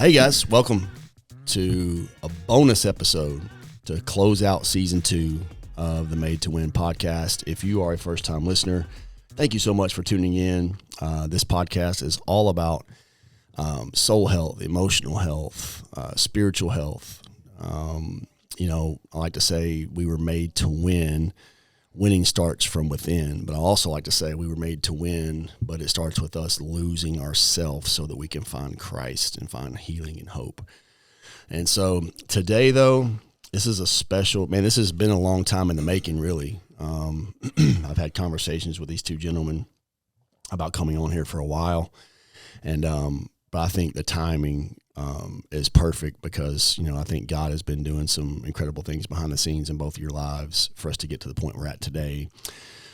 Hey guys, welcome to a bonus episode to close out season 2 of the Made to Win podcast. If you are a first-time listener, thank you so much for tuning in. This podcast is all about soul health, emotional health, spiritual health. I like to say we were made to win. Winning starts from within, but I also like to say we were made to win, but it starts with us losing ourselves so that we can find Christ and find healing and hope. And so today, though, this is a special, this has been a long time in the making, really. I've had conversations with these two gentlemen about coming on here for a while, and but I think the timing is perfect because, I think God has been doing some incredible things behind the scenes in both of your lives for us to get to the point we're at today.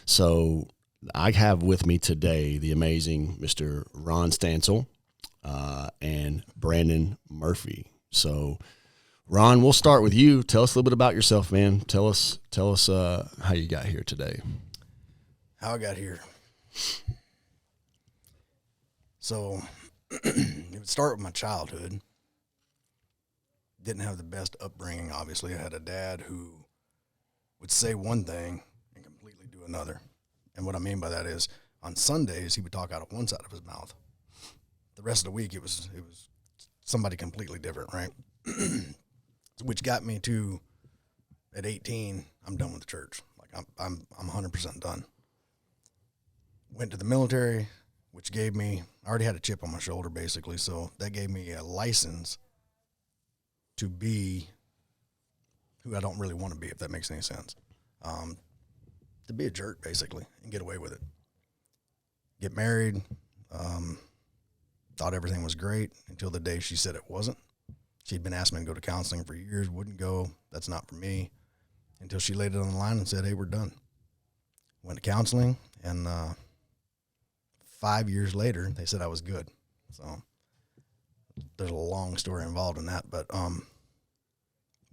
So I have with me today the amazing Mr. Ron Stancill and Brandon Murphy. So Ron, we'll start with you. Tell us a little bit about yourself, man. Tell us how you got here today. How I got here. So it would start with my childhood. Didn't have the best upbringing, obviously. I had a dad who would say one thing and completely do another. And what I mean by that is on Sundays, he would talk out of one side of his mouth. The rest of the week, it was somebody completely different, right? Which got me to, at 18, I'm done with the church. Like I'm 100% done. Went to the military, which gave me, I already had a chip on my shoulder, basically, so that gave me a license to be who I don't really want to be, if that makes any sense. To be a jerk, basically, and get away with it. Get married, thought everything was great until the day she said it wasn't. She'd been asking me to go to counseling for years, wouldn't go, that's not for me, until she laid it on the line and said, hey, we're done. Went to counseling, and 5 years later, they said I was good. So there's a long story involved in that, but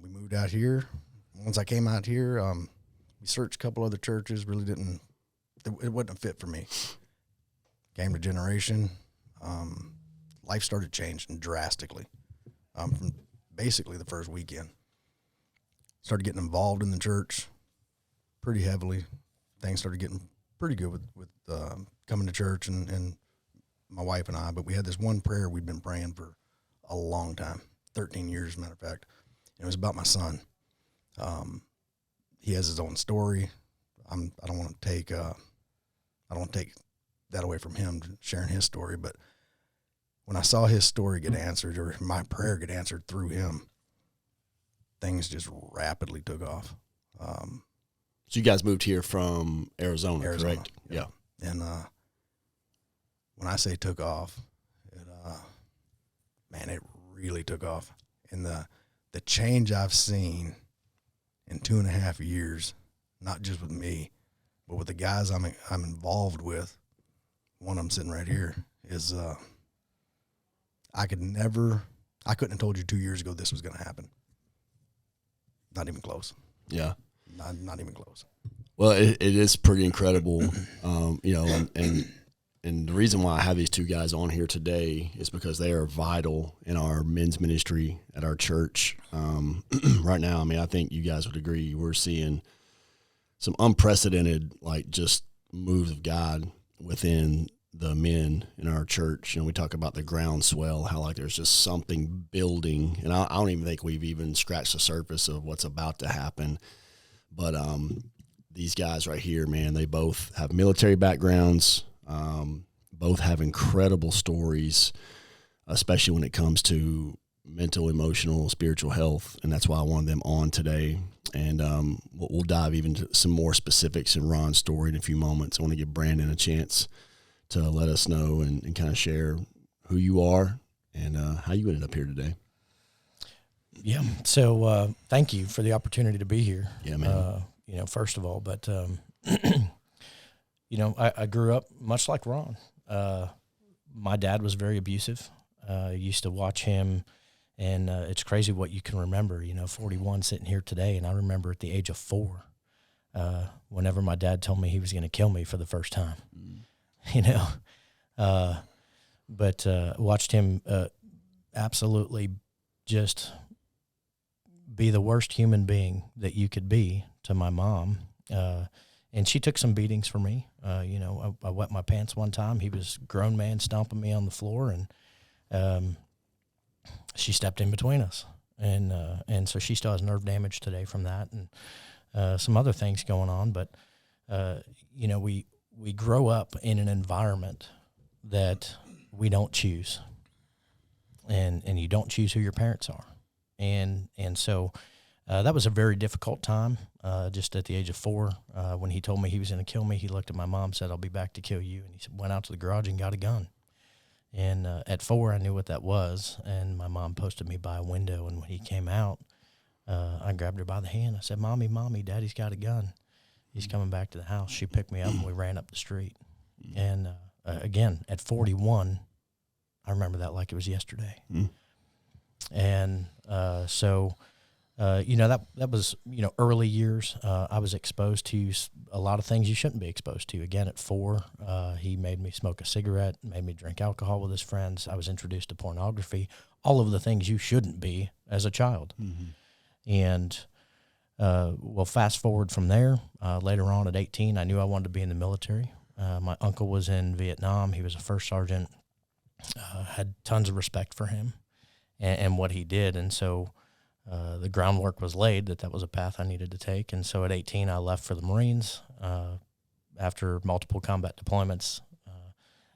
we moved out here. Once I came out here, we searched a couple other churches, really it wasn't a fit for me. Came to Generation. Life started changing drastically from basically the first weekend. Started getting involved in the church pretty heavily. Things started getting pretty good with coming to church and my wife and I, but we had this one prayer we'd been praying for a long time, 13 years, as a matter of fact. And it was about my son. He has his own story. I don't want to take that away from him, sharing his story, but when I saw his story get answered, or my prayer get answered through him, things just rapidly took off. So you guys moved here from Arizona, correct? Yeah. And when I say took off, it really took off. And the change I've seen in 2.5 years, not just with me, but with the guys I'm involved with, one of them sitting right here, is I couldn't have told you 2 years ago this was going to happen. Not even close. Yeah. Not even close. Well, it is pretty incredible, and the reason why I have these two guys on here today is because they are vital in our men's ministry at our church. Right now, I think you guys would agree, we're seeing some unprecedented, just moves of God within the men in our church. We talk about the groundswell, how there's just something building, and I don't even think we've even scratched the surface of what's about to happen. But these guys right here, man, they both have military backgrounds, both have incredible stories, especially when it comes to mental, emotional, spiritual health, and that's why I wanted them on today. And we'll dive even to some more specifics in Ron's story in a few moments. I want to give Brandon a chance to let us know and kind of share who you are and how you ended up here today. Yeah. So thank you for the opportunity to be here. Yeah, man. First of all, but I grew up much like Ron. My dad was very abusive. I used to watch him, and it's crazy what you can remember. 41 sitting here today, and I remember at the age of 4, whenever my dad told me he was going to kill me for the first time. But watched him absolutely just be the worst human being that you could be to my mom. And she took some beatings for me. I wet my pants one time. He was a grown man stomping me on the floor, and she stepped in between us. And so she still has nerve damage today from that, and some other things going on. But, we grow up in an environment that we don't choose. And you don't choose who your parents are. And so that was a very difficult time. Just at the age of 4, when he told me he was going to kill me, he looked at my mom, said, "I'll be back to kill you." And he went out to the garage and got a gun. And at 4, I knew what that was. And my mom posted me by a window. And when he came out, I grabbed her by the hand. I said, "Mommy, Daddy's got a gun. He's coming back to the house." She picked me up and we ran up the street. And again, at 41, I remember that like it was yesterday. And so that was, early years. I was exposed to a lot of things you shouldn't be exposed to. Again, at 4, he made me smoke a cigarette, made me drink alcohol with his friends. I was introduced to pornography, all of the things you shouldn't be as a child. And fast forward from there, later on at 18, I knew I wanted to be in the military. My uncle was in Vietnam. He was a first sergeant. Had tons of respect for him and what he did. And so the groundwork was laid that was a path I needed to take. And so at 18, I left for the Marines after multiple combat deployments.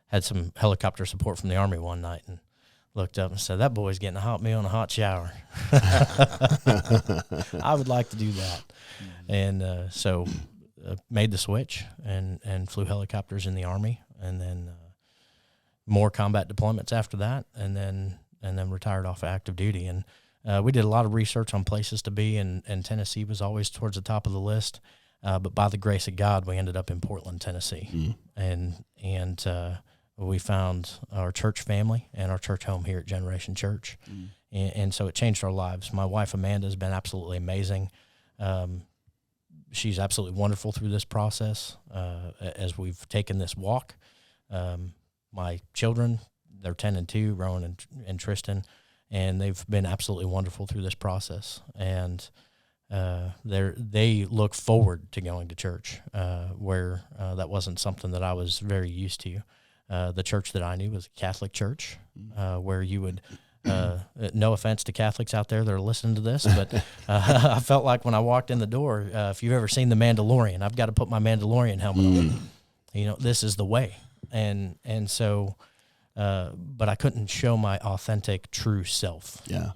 Had some helicopter support from the Army one night and looked up and said, "That boy's getting a hot meal and a hot shower." I would like to do that. And so made the switch and flew helicopters in the Army, and then more combat deployments after that, and then retired off of active duty. And we did a lot of research on places to be, and Tennessee was always towards the top of the list. But by the grace of God, we ended up in Portland, Tennessee. And we found our church family and our church home here at Generation Church. And so it changed our lives. My wife, Amanda, has been absolutely amazing. She's absolutely wonderful through this process as we've taken this walk. My children, they're 10 and 2, Rowan and Tristan, and they've been absolutely wonderful through this process. And they look forward to going to church, where that wasn't something that I was very used to. The church that I knew was a Catholic church, where you would, no offense to Catholics out there that are listening to this, but I felt like when I walked in the door, if you've ever seen The Mandalorian, I've got to put my Mandalorian helmet on. This is the way. And so, but I couldn't show my authentic, true self. Yeah.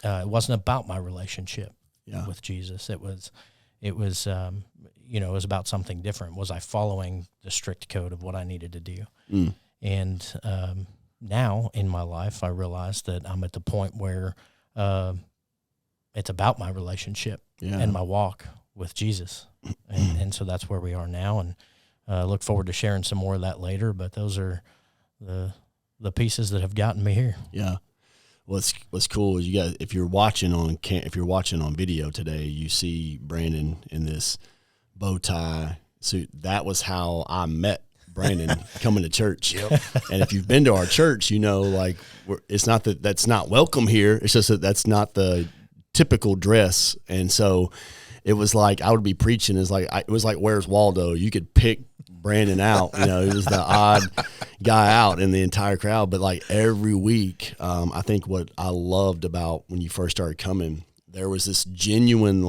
It wasn't about my relationship with Jesus. It was, it was about something different. Was I following the strict code of what I needed to do? And now in my life, I realize that I'm at the point where it's about my relationship and my walk with Jesus. And so that's where we are now. And look forward to sharing some more of that later. But those are the pieces that have gotten me here. Yeah. What's cool is you guys, if you're watching on video today, you see Brandon in this bow tie suit. That was how I met Brandon coming to church. And if you've been to our church, it's not that that's not welcome here. It's just that that's not the typical dress. And so it was like I would be preaching. It was like Where's Waldo? You could pick Brandon out. He was the odd guy out in the entire crowd. But like every week, I think what I loved about when you first started coming, there was this genuine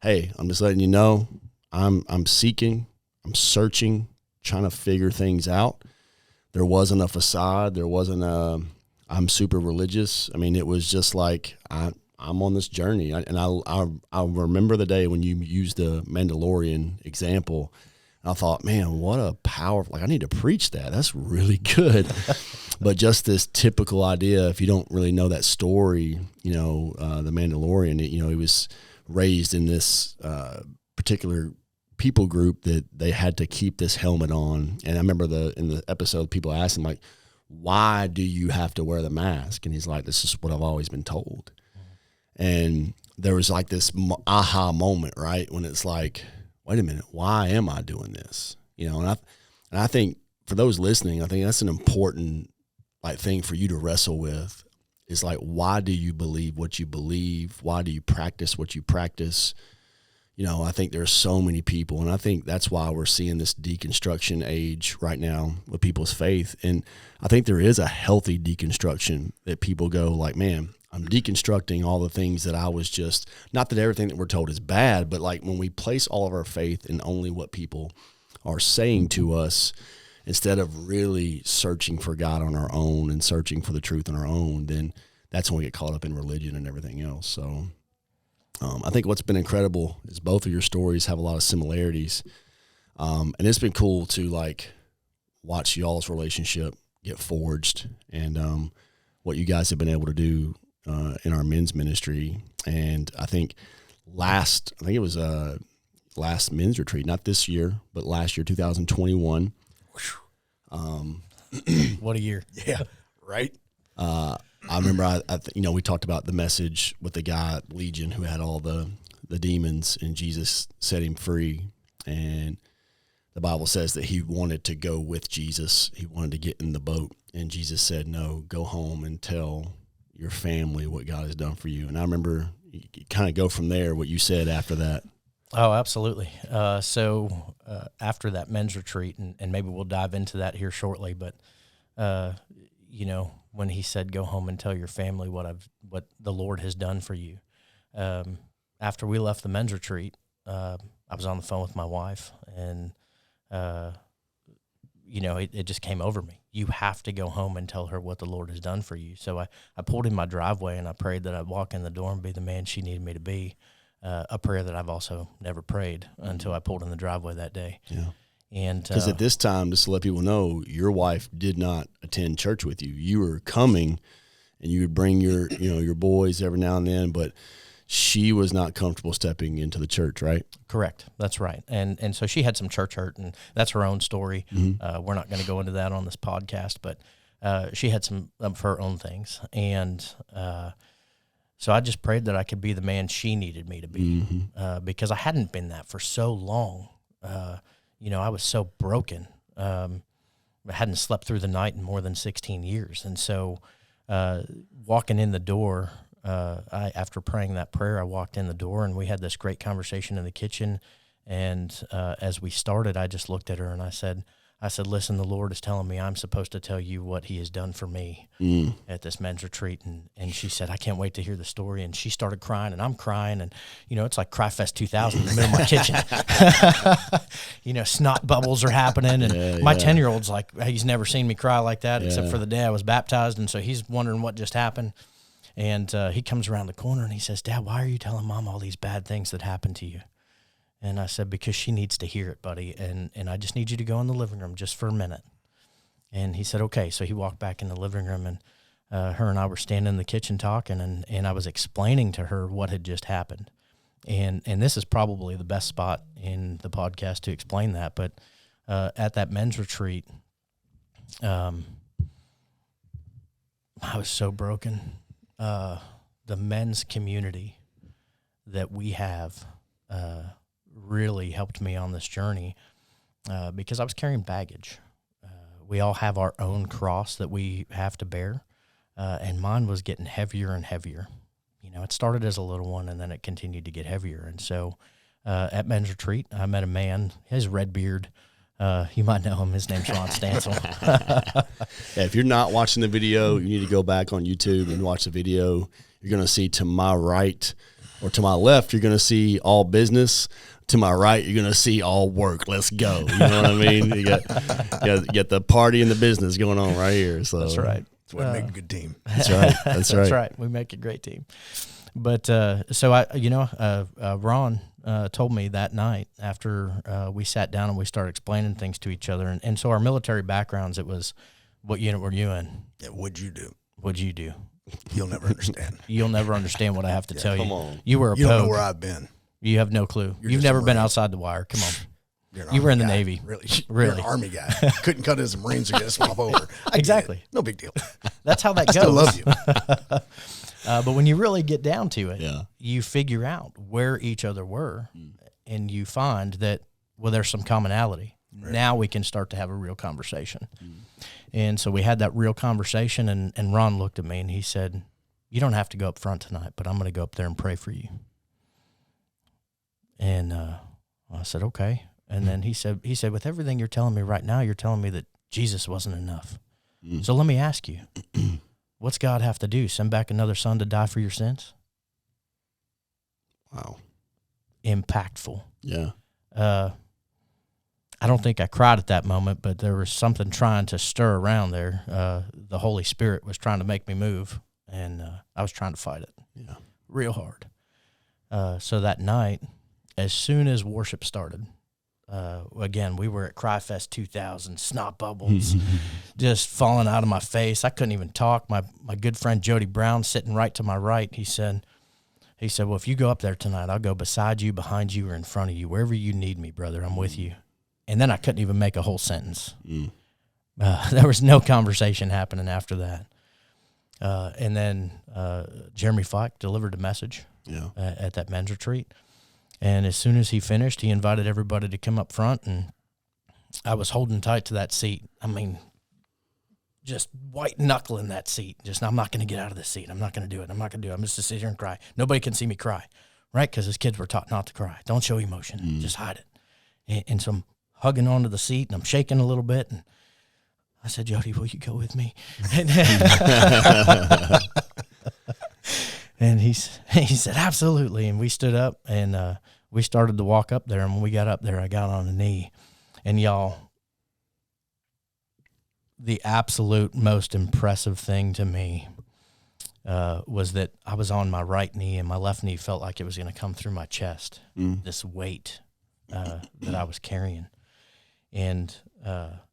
hey, I'm just letting you know, I'm seeking, I'm searching, trying to figure things out. There wasn't a facade. There wasn't I'm super religious. I mean, it was just like I'm on this journey. I remember the day when you used the Mandalorian example. I thought, man, what a powerful, I need to preach that. That's really good. But just this typical idea, if you don't really know that story, the Mandalorian, he was raised in this particular people group that they had to keep this helmet on. And I remember in the episode, people asked him, why do you have to wear the mask? And he's like, this is what I've always been told. And there was this aha moment, right? When it's like, wait a minute, why am I doing this? And I think for those listening, I think that's an important thing for you to wrestle with. is like, why do you believe what you believe? Why do you practice what you practice? You know, I think there's so many people, and I think that's why we're seeing this deconstruction age right now with people's faith. And I think there is a healthy deconstruction that people go like, man, I'm deconstructing all the things that I was just, not that everything that we're told is bad, but like when we place all of our faith in only what people are saying to us, instead of really searching for God on our own and searching for the truth on our own, then that's when we get caught up in religion and everything else. So I think what's been incredible is both of your stories have a lot of similarities. And it's been cool to like watch y'all's relationship get forged and what you guys have been able to do in our men's ministry. And I think last men's retreat, not this year, but last year, 2021. What a year. Yeah. Right. I remember, we talked about the message with the guy at Legion who had all the demons, and Jesus set him free. And the Bible says that he wanted to go with Jesus. He wanted to get in the boat. And Jesus said, no, go home and tell your family what God has done for you. And I remember you kind of go from there, what you said after that. Oh, absolutely. So after that men's retreat, and maybe we'll dive into that here shortly, but, when he said, go home and tell your family what the Lord has done for you. After we left the men's retreat, I was on the phone with my wife, and, it just came over me. You have to go home and tell her what the Lord has done for you. So I pulled in my driveway, and I prayed that I'd walk in the door and be the man she needed me to be, a prayer that I've also never prayed until I pulled in the driveway that day. Yeah. And because at this time, just to let people know, your wife did not attend church with you. You were coming, and you would bring your boys every now and then, but she was not comfortable stepping into the church, right? Correct. That's right. And so she had some church hurt, and that's her own story. Mm-hmm. We're not going to go into that on this podcast, but she had some of her own things. And so I just prayed that I could be the man she needed me to be, mm-hmm. Because I hadn't been that for so long. I was so broken. I hadn't slept through the night in more than 16 years. And so walking in the door, after praying that prayer, I walked in the door, and we had this great conversation in the kitchen. And as we started, I just looked at her and I said, listen, the Lord is telling me I'm supposed to tell you what he has done for me at this men's retreat. And she said, I can't wait to hear the story. And she started crying, and I'm crying. And, it's like Cry Fest 2000 in the middle of my kitchen. Snot bubbles are happening. And my 10-year-old's like, he's never seen me cry like that except for the day I was baptized. And so he's wondering what just happened. And he comes around the corner and he says, Dad, why are you telling Mom all these bad things that happened to you? And I said, because she needs to hear it, buddy, and I just need you to go in the living room just for a minute. And he said, okay. So he walked back in the living room, and her and I were standing in the kitchen talking, and I was explaining to her what had just happened. And this is probably the best spot in the podcast to explain that. But at that men's retreat, I was so broken. The men's community that we have really helped me on this journey because I was carrying baggage. We all have our own cross that we have to bear, and mine was getting heavier and heavier. It started as a little one, and then it continued to get heavier. And so at men's retreat, I met a man, his red beard. You might know him. His name's Ron Stancill. If you're not watching the video, you need to go back on YouTube and watch the video. You're going to see to my right or to my left, you're going to see all business. To my right, you're going to see all work. Let's go. You know what I mean? You got the party and the business going on right here. So that's right. That's what makes a good team. That's right. That's right. That's right. We make a great team. But so Ron told me that night after we sat down and we started explaining things to each other. And so our military backgrounds, it was, what unit were you in? Yeah, what'd you do? What'd you do? You'll never understand. You'll never understand what I have to tell you. Come on. You were a You don't know pogue. where I've been. You have no clue. You're You've just a never been Marine. outside the wire. Come on. You were in the guy. Navy. Really? Really. You're an Army guy. Couldn't cut as a Marines or get a swap over. Exactly. No big deal. That's how that I goes. still love you. But when you really get down to it, Yeah. you figure out where each other were, and you find that, well, there's some commonality. Right. Now we can start to have a real conversation. And so we had that real conversation, and Ron looked at me and he said, you don't have to go up front tonight, but I'm going to go up there and pray for you. And I said, okay. And then he said, with everything you're telling me right now, you're telling me that Jesus wasn't enough. So let me ask you, what's God have to do? Send back another son to die for your sins? Wow. Impactful. Yeah. I don't think I cried at that moment, but there was something trying to stir around there. The Holy Spirit was trying to make me move, and I was trying to fight it real hard. So that night, as soon as worship started, again, we were at Cryfest 2000, snot bubbles just falling out of my face. I couldn't even talk. My good friend Jody Brown, sitting right to my right, he said, well, if you go up there tonight, I'll go beside you, behind you, or in front of you. Wherever you need me, brother, I'm with you. And then I couldn't even make a whole sentence. There was no conversation happening after that. And then Jeremy Fike delivered a message at that men's retreat. And as soon as he finished, he invited everybody to come up front, and I was holding tight to that seat. I mean, just white knuckling that seat. Just, I'm not going to get out of this seat. I'm not going to do it. I'm not going to do it. I'm just going to sit here and cry. Nobody can see me cry, right? Because his kids were taught not to cry. Don't show emotion. Just hide it. And so I'm hugging onto the seat, and I'm shaking a little bit, and I said, Jody, will you go with me? And he said, absolutely. And we stood up, and we started to walk up there. And when we got up there, I got on a knee. And y'all, the absolute most impressive thing to me was that I was on my right knee, and my left knee felt like it was going to come through my chest, this weight that I was carrying. And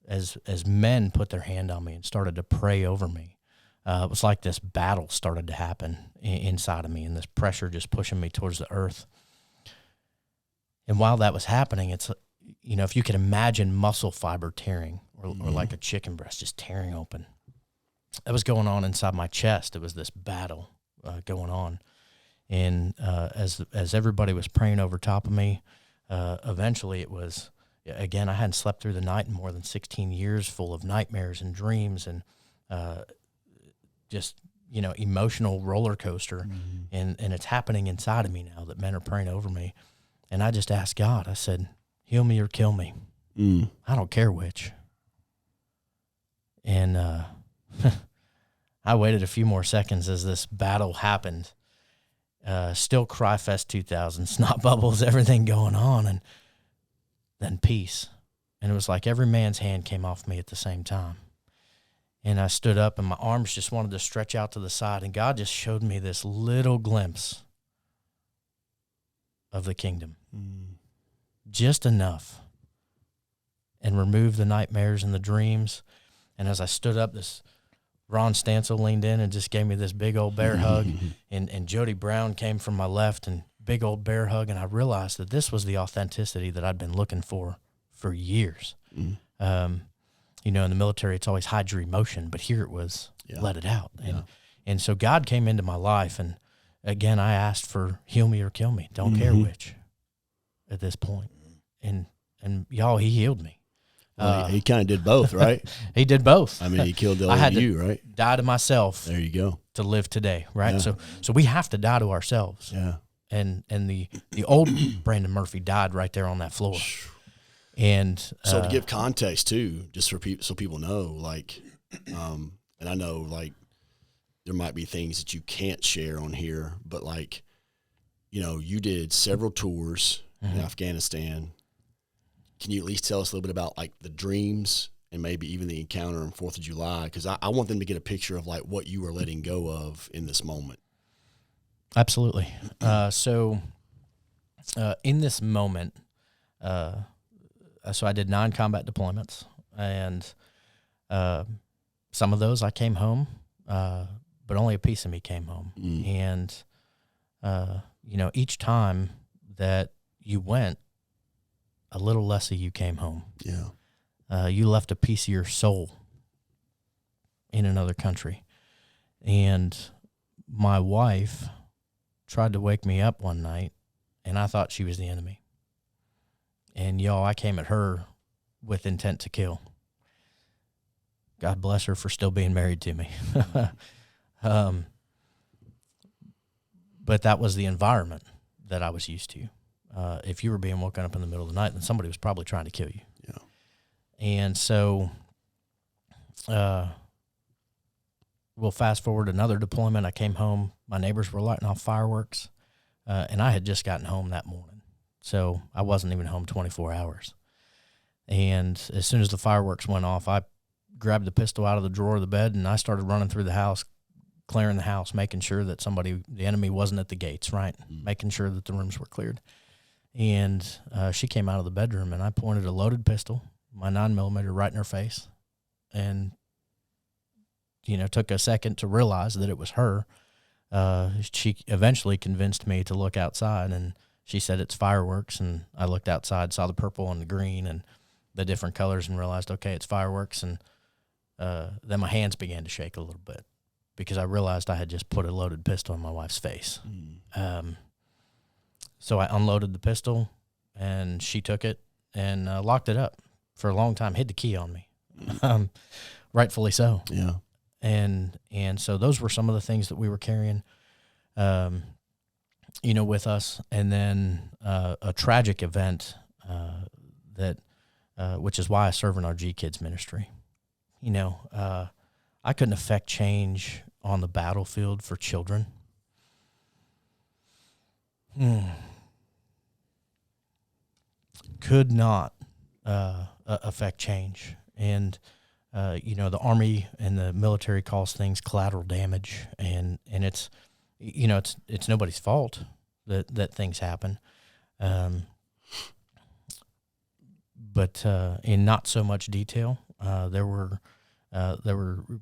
as men put their hand on me and started to pray over me, it was like this battle started to happen inside of me, and this pressure just pushing me towards the earth. And while that was happening, it's, if you could imagine muscle fiber tearing, or like a chicken breast just tearing open, that was going on inside my chest. It was this battle going on. And as everybody was praying over top of me, eventually it was, again, I hadn't slept through the night in more than 16 years, full of nightmares and dreams, and just, emotional roller coaster. And it's happening inside of me now that men are praying over me. And I just asked God, I said, heal me or kill me. I don't care which. And I waited a few more seconds as this battle happened. Still Cryfest 2000, snot bubbles, everything going on, and then peace. And it was like every man's hand came off me at the same time. And I stood up, and my arms just wanted to stretch out to the side, and God just showed me this little glimpse of the kingdom. Just enough. And remove the nightmares and the dreams. And as I stood up, this Ron Stancill leaned in and just gave me this big old bear hug. And Jody Brown came from my left, and big old bear hug. And I realized that this was the authenticity that I'd been looking for years. In the military, it's always hide your emotion, but here it was let it out. And so God came into my life, and again, I asked for heal me or kill me. Don't care which at this point. And y'all, he healed me. Well, he kind of did both, right? He did both. I mean, he killed the old you, right? Die to myself. There you go. To live today, right? So we have to die to ourselves. Yeah. And the old Brandon Murphy died right there on that floor. And so to give context too, just for so people know, like, and I know like there might be things that you can't share on here, but like, you did several tours in Afghanistan. Can you at least tell us a little bit about like the dreams and maybe even the encounter on 4th of July? Because I want them to get a picture of like what you were letting go of in this moment. Absolutely. So in this moment, so I did 9 combat deployments, and some of those I came home, but only a piece of me came home. And, each time that you went, a little less of you came home. Yeah. You left a piece of your soul in another country. And my wife tried to wake me up one night, and I thought she was the enemy. And y'all, I came at her with intent to kill. God bless her for still being married to me. but that was the environment that I was used to. If you were being woken up in the middle of the night, then somebody was probably trying to kill you. Yeah. And so, we'll fast forward another deployment. I came home. My neighbors were lighting off fireworks, and I had just gotten home that morning. So I wasn't even home 24 hours. And as soon as the fireworks went off, I grabbed the pistol out of the drawer of the bed, and I started running through the house, clearing the house, making sure that the enemy wasn't at the gates, right? Making sure that the rooms were cleared. And she came out of the bedroom, and I pointed a loaded pistol, my 9mm, right in her face, and took a second to realize that it was her. She eventually convinced me to look outside, and she said it's fireworks, and I looked outside, saw the purple and the green and the different colors, and realized, okay, it's fireworks. And then my hands began to shake a little bit because I realized I had just put a loaded pistol in my wife's face. So I unloaded the pistol, and she took it and locked it up for a long time, hid the key on me, rightfully so. Yeah. And so those were some of the things that we were carrying, with us. And then a tragic event which is why I serve in our G Kids ministry. I couldn't affect change on the battlefield for children. Could not affect change. And the Army and the military calls things collateral damage, and it's it's nobody's fault that things happen, but in not so much detail, there were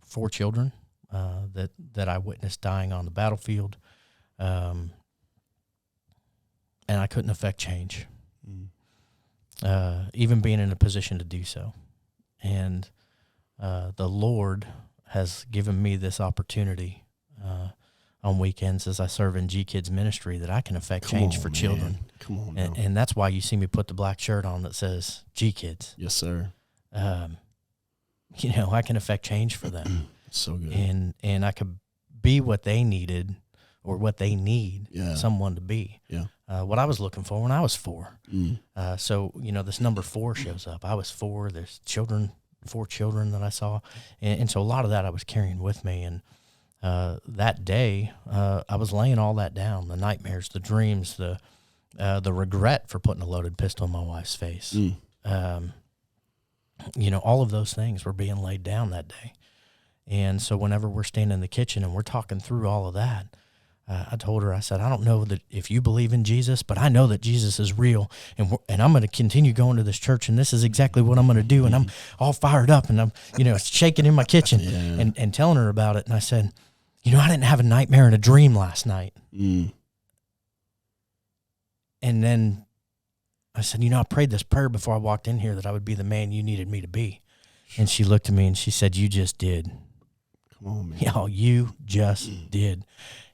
4 children that I witnessed dying on the battlefield, and I couldn't affect change, even being in a position to do so, and the Lord has given me this opportunity on weekends as I serve in G Kids ministry that I can affect change for children. Come on, and that's why you see me put the black shirt on that says G Kids. Yes, sir. I can affect change for them. So good. And I could be what they needed or what they need someone to be. Yeah. What I was looking for when I was 4. So, this number 4 shows up. I was 4. There's 4 children that I saw. And so a lot of that I was carrying with me. And that day, I was laying all that down, the nightmares, the dreams, the regret for putting a loaded pistol in my wife's face. All of those things were being laid down that day. And so whenever we're standing in the kitchen and we're talking through all of that, I told her, I said, I don't know that if you believe in Jesus, but I know that Jesus is real, and I'm going to continue going to this church, and this is exactly what I'm going to do. And I'm all fired up, and I'm, shaking in my kitchen and telling her about it. And I said, I didn't have a nightmare and a dream last night. And then I said, I prayed this prayer before I walked in here that I would be the man you needed me to be. And she looked at me and she said, you just did. Come on, man. Yeah, you just did.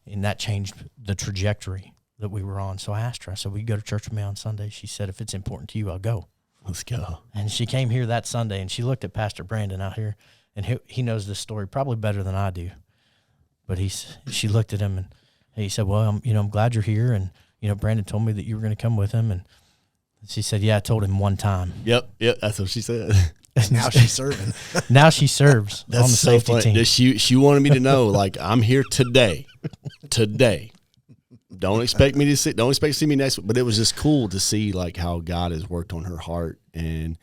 And that changed the trajectory that we were on. So I asked her, I said, will you go to church with me on Sunday? She said, if it's important to you, I'll go. Let's go. And she came here that Sunday, and she looked at Pastor Brandon out here, and he knows this story probably better than I do. But she looked at him, and he said, well, I'm glad you're here. And, Brandon told me that you were going to come with him. And she said, yeah, I told him one time. Yep, that's what she said. Now she's serving. Now she serves on the safety team. She wanted me to know, like, I'm here today. Don't expect to see me next week. But it was just cool to see, like, how God has worked on her heart, and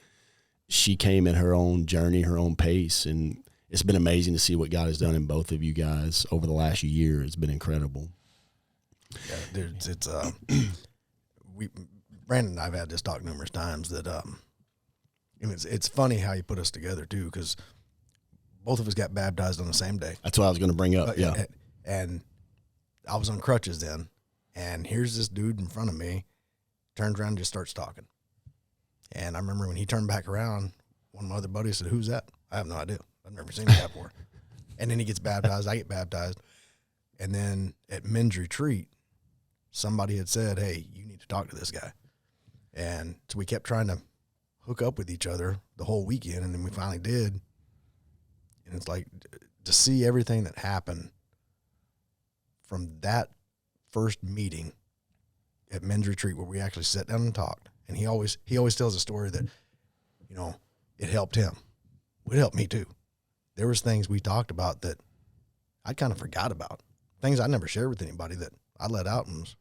she came at her own journey, her own pace, and it's been amazing to see what God has done in both of you guys over the last year. It's been incredible. Yeah, dude, it's Brandon and I've had this talk numerous times that it's funny how you put us together too, because both of us got baptized on the same day. That's what I was going to bring up. Yeah, and I was on crutches then, and here's this dude in front of me, turns around and just starts talking. And I remember when he turned back around, one of my other buddies said, "Who's that?" I have no idea. I've never seen that before. And then he gets baptized. I get baptized. And then at men's retreat, somebody had said, "Hey, you need to talk to this guy." And so we kept trying to hook up with each other the whole weekend, and then we finally did. And it's like to see everything that happened from first meeting at men's retreat where we actually sat down and talked. And he always tells a story that, you know, it helped him. It helped me too. There was things we talked about that I kind of forgot about. Things I never shared with anybody that I let out and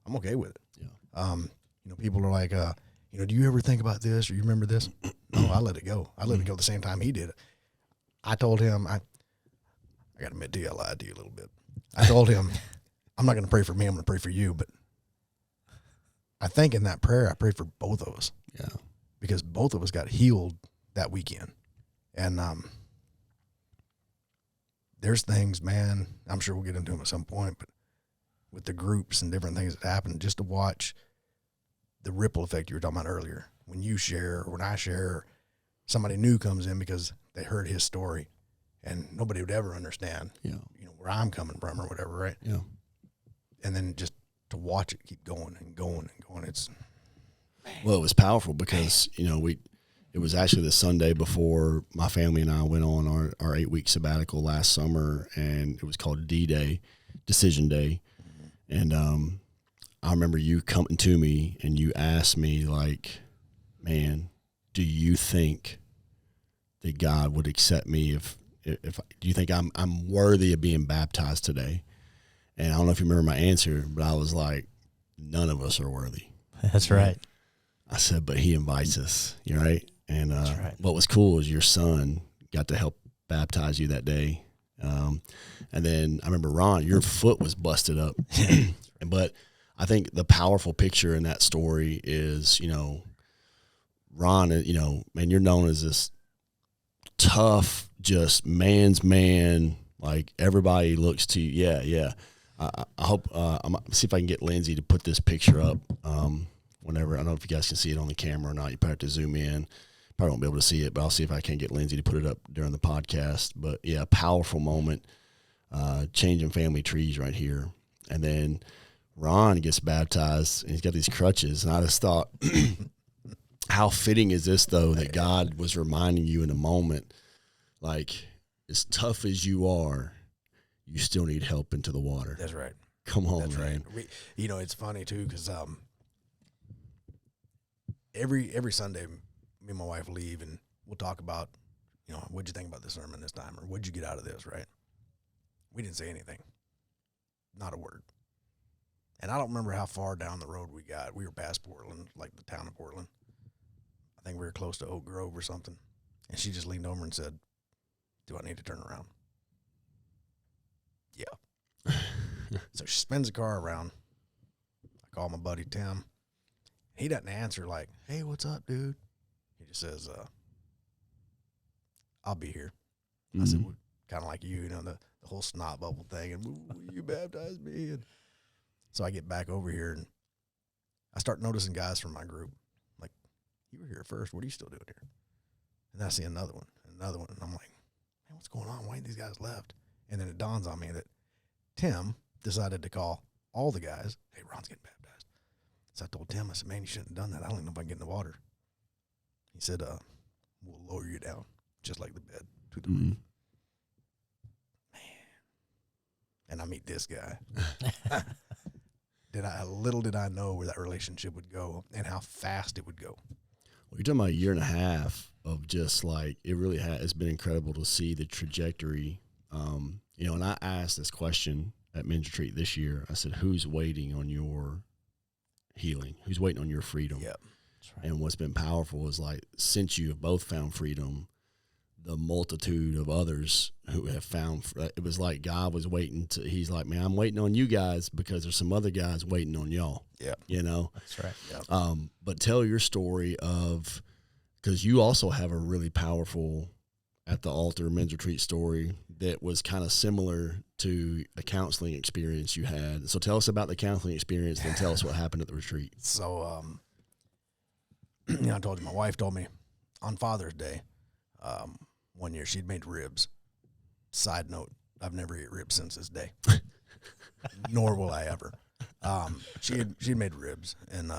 I'm okay with it. Yeah. You know, people are like, you know, do you ever think about this or you remember this? No, I let it go. I let it go the same time he did it. I told him, I got to admit to you, I lied to you a little bit. I told him, I'm not going to pray for me. I'm going to pray for you. But I think in that prayer, I prayed for both of us. Yeah. Because both of us got healed that weekend. And there's things, man, I'm sure we'll get into them at some point, but with the groups and different things that happen, just to watch the ripple effect you were talking about earlier. When you share, or when I share, somebody new comes in because they heard his story and nobody would ever understand, Yeah. you know, where I'm coming from or whatever, right? Yeah. And then just to watch it keep going and going and going. Well, it was powerful because, you know, it was actually the Sunday before my family and I went on our 8-week sabbatical last summer, and it was called D-Day, Decision Day. And I remember you coming to me and you asked me, like, man, do you think that God would accept me if do you think I'm worthy of being baptized today? And I don't know if you remember my answer, but I was like, none of us are worthy. That's right. I said, but he invites us, you know, right? And right. What was cool is your son got to help baptize you that day. And then I remember, Ron, your foot was busted up. But I think the powerful picture in that story is, you know, Ron, you know, man, you're known as this tough, just man's man. Like, everybody looks to you. Yeah. I hope, I'm going to see if I can get Lindsay to put this picture up whenever. I don't know if you guys can see it on the camera or not. You probably have to zoom in. Probably won't be able to see it, but I'll see if I can get Lindsay to put it up during the podcast. But, yeah, powerful moment, changing family trees right here. And then Ron gets baptized, and he's got these crutches. And I just thought, how fitting is this, though, that God was reminding you in the moment, like, as tough as you are, you still need help into the water. That's right. Come on, That's man. Right. You know, it's funny, too, because every Sunday, me and my wife leave, and we'll talk about, you know, what'd you think about this sermon this time, or what'd you get out of this, right? We didn't say anything. Not a word. And I don't remember how far down the road we got. We were past Portland, like the town of Portland. I think we were close to Oak Grove or something. And she just leaned over and said, do I need to turn around? Yeah. So she spins the car around. I call my buddy Tim. He doesn't answer like, hey, what's up, dude? He just says, I'll be here. I said, well, kind of like you know, the whole snot bubble thing. And you baptized me. And so I get back over here, and I start noticing guys from my group. Like, you were here first. What are you still doing here? And then I see another one. And I'm like, man, what's going on? Why ain't these guys left? And then it dawns on me that Tim decided to call all the guys, hey, Ron's getting baptized. So I told Tim, I said, man, you shouldn't have done that. I don't even know if I can get in the water. He said, we'll lower you down, just like the bed, to the roof. Man. And I meet this guy. Little did I know where that relationship would go and how fast it would go. Well, you're talking about a year and a half of just like, it really has been incredible to see the trajectory. You know, and I asked this question at Men's Retreat this year. I said, who's waiting on your healing? Who's waiting on your freedom? Yep. Right. And what's been powerful is, like, since you have both found freedom, the multitude of others who have found, it was like God was waiting to, he's like, man, I'm waiting on you guys because there's some other guys waiting on y'all. Yeah. You know? That's right. Yep. But tell your story of, because you also have a really powerful at the altar Men's Retreat story that was kind of similar to a counseling experience you had. So tell us about the counseling experience, then tell us what happened at the retreat. So, you know, I told you, my wife told me on Father's Day, one year she'd made ribs. Side note, I've never eaten ribs since this day, nor will I ever. She'd made ribs and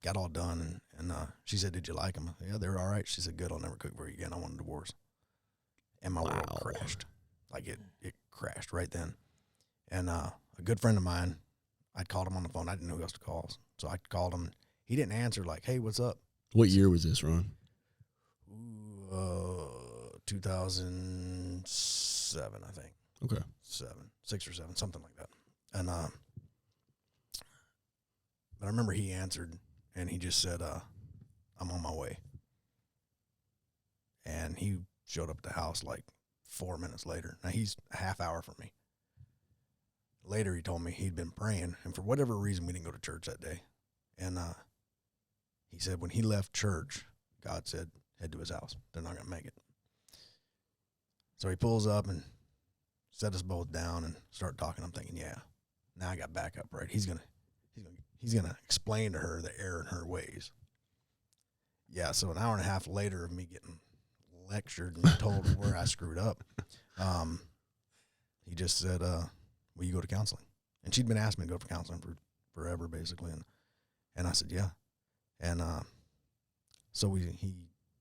got all done, and she said, did you like them? Yeah, they were all right. She said, good, I'll never cook for you again. I want a divorce. And my world crashed. Like, it crashed right then. And I a good friend of mine, I'd called him on the phone. I didn't know who else to call. So I called him. He didn't answer, like, hey, what's up? What year was this, Ron? 2007, I think. Okay. 6 or 7, something like that. And but I remember he answered, and he just said, I'm on my way. And he showed up at the house like 4 minutes later. Now, he's a half hour from me. Later, he told me he'd been praying, and for whatever reason, we didn't go to church that day. And he said when he left church, God said, head to his house. They're not going to make it. So he pulls up and set us both down and start talking. I'm thinking, yeah, now I got backup, right? He's gonna explain to her the error in her ways. Yeah, so an hour and a half later of me getting lectured and told where I screwed up, he just said, will you go to counseling? And she'd been asking me to go for counseling for forever, basically. And I said, yeah. And so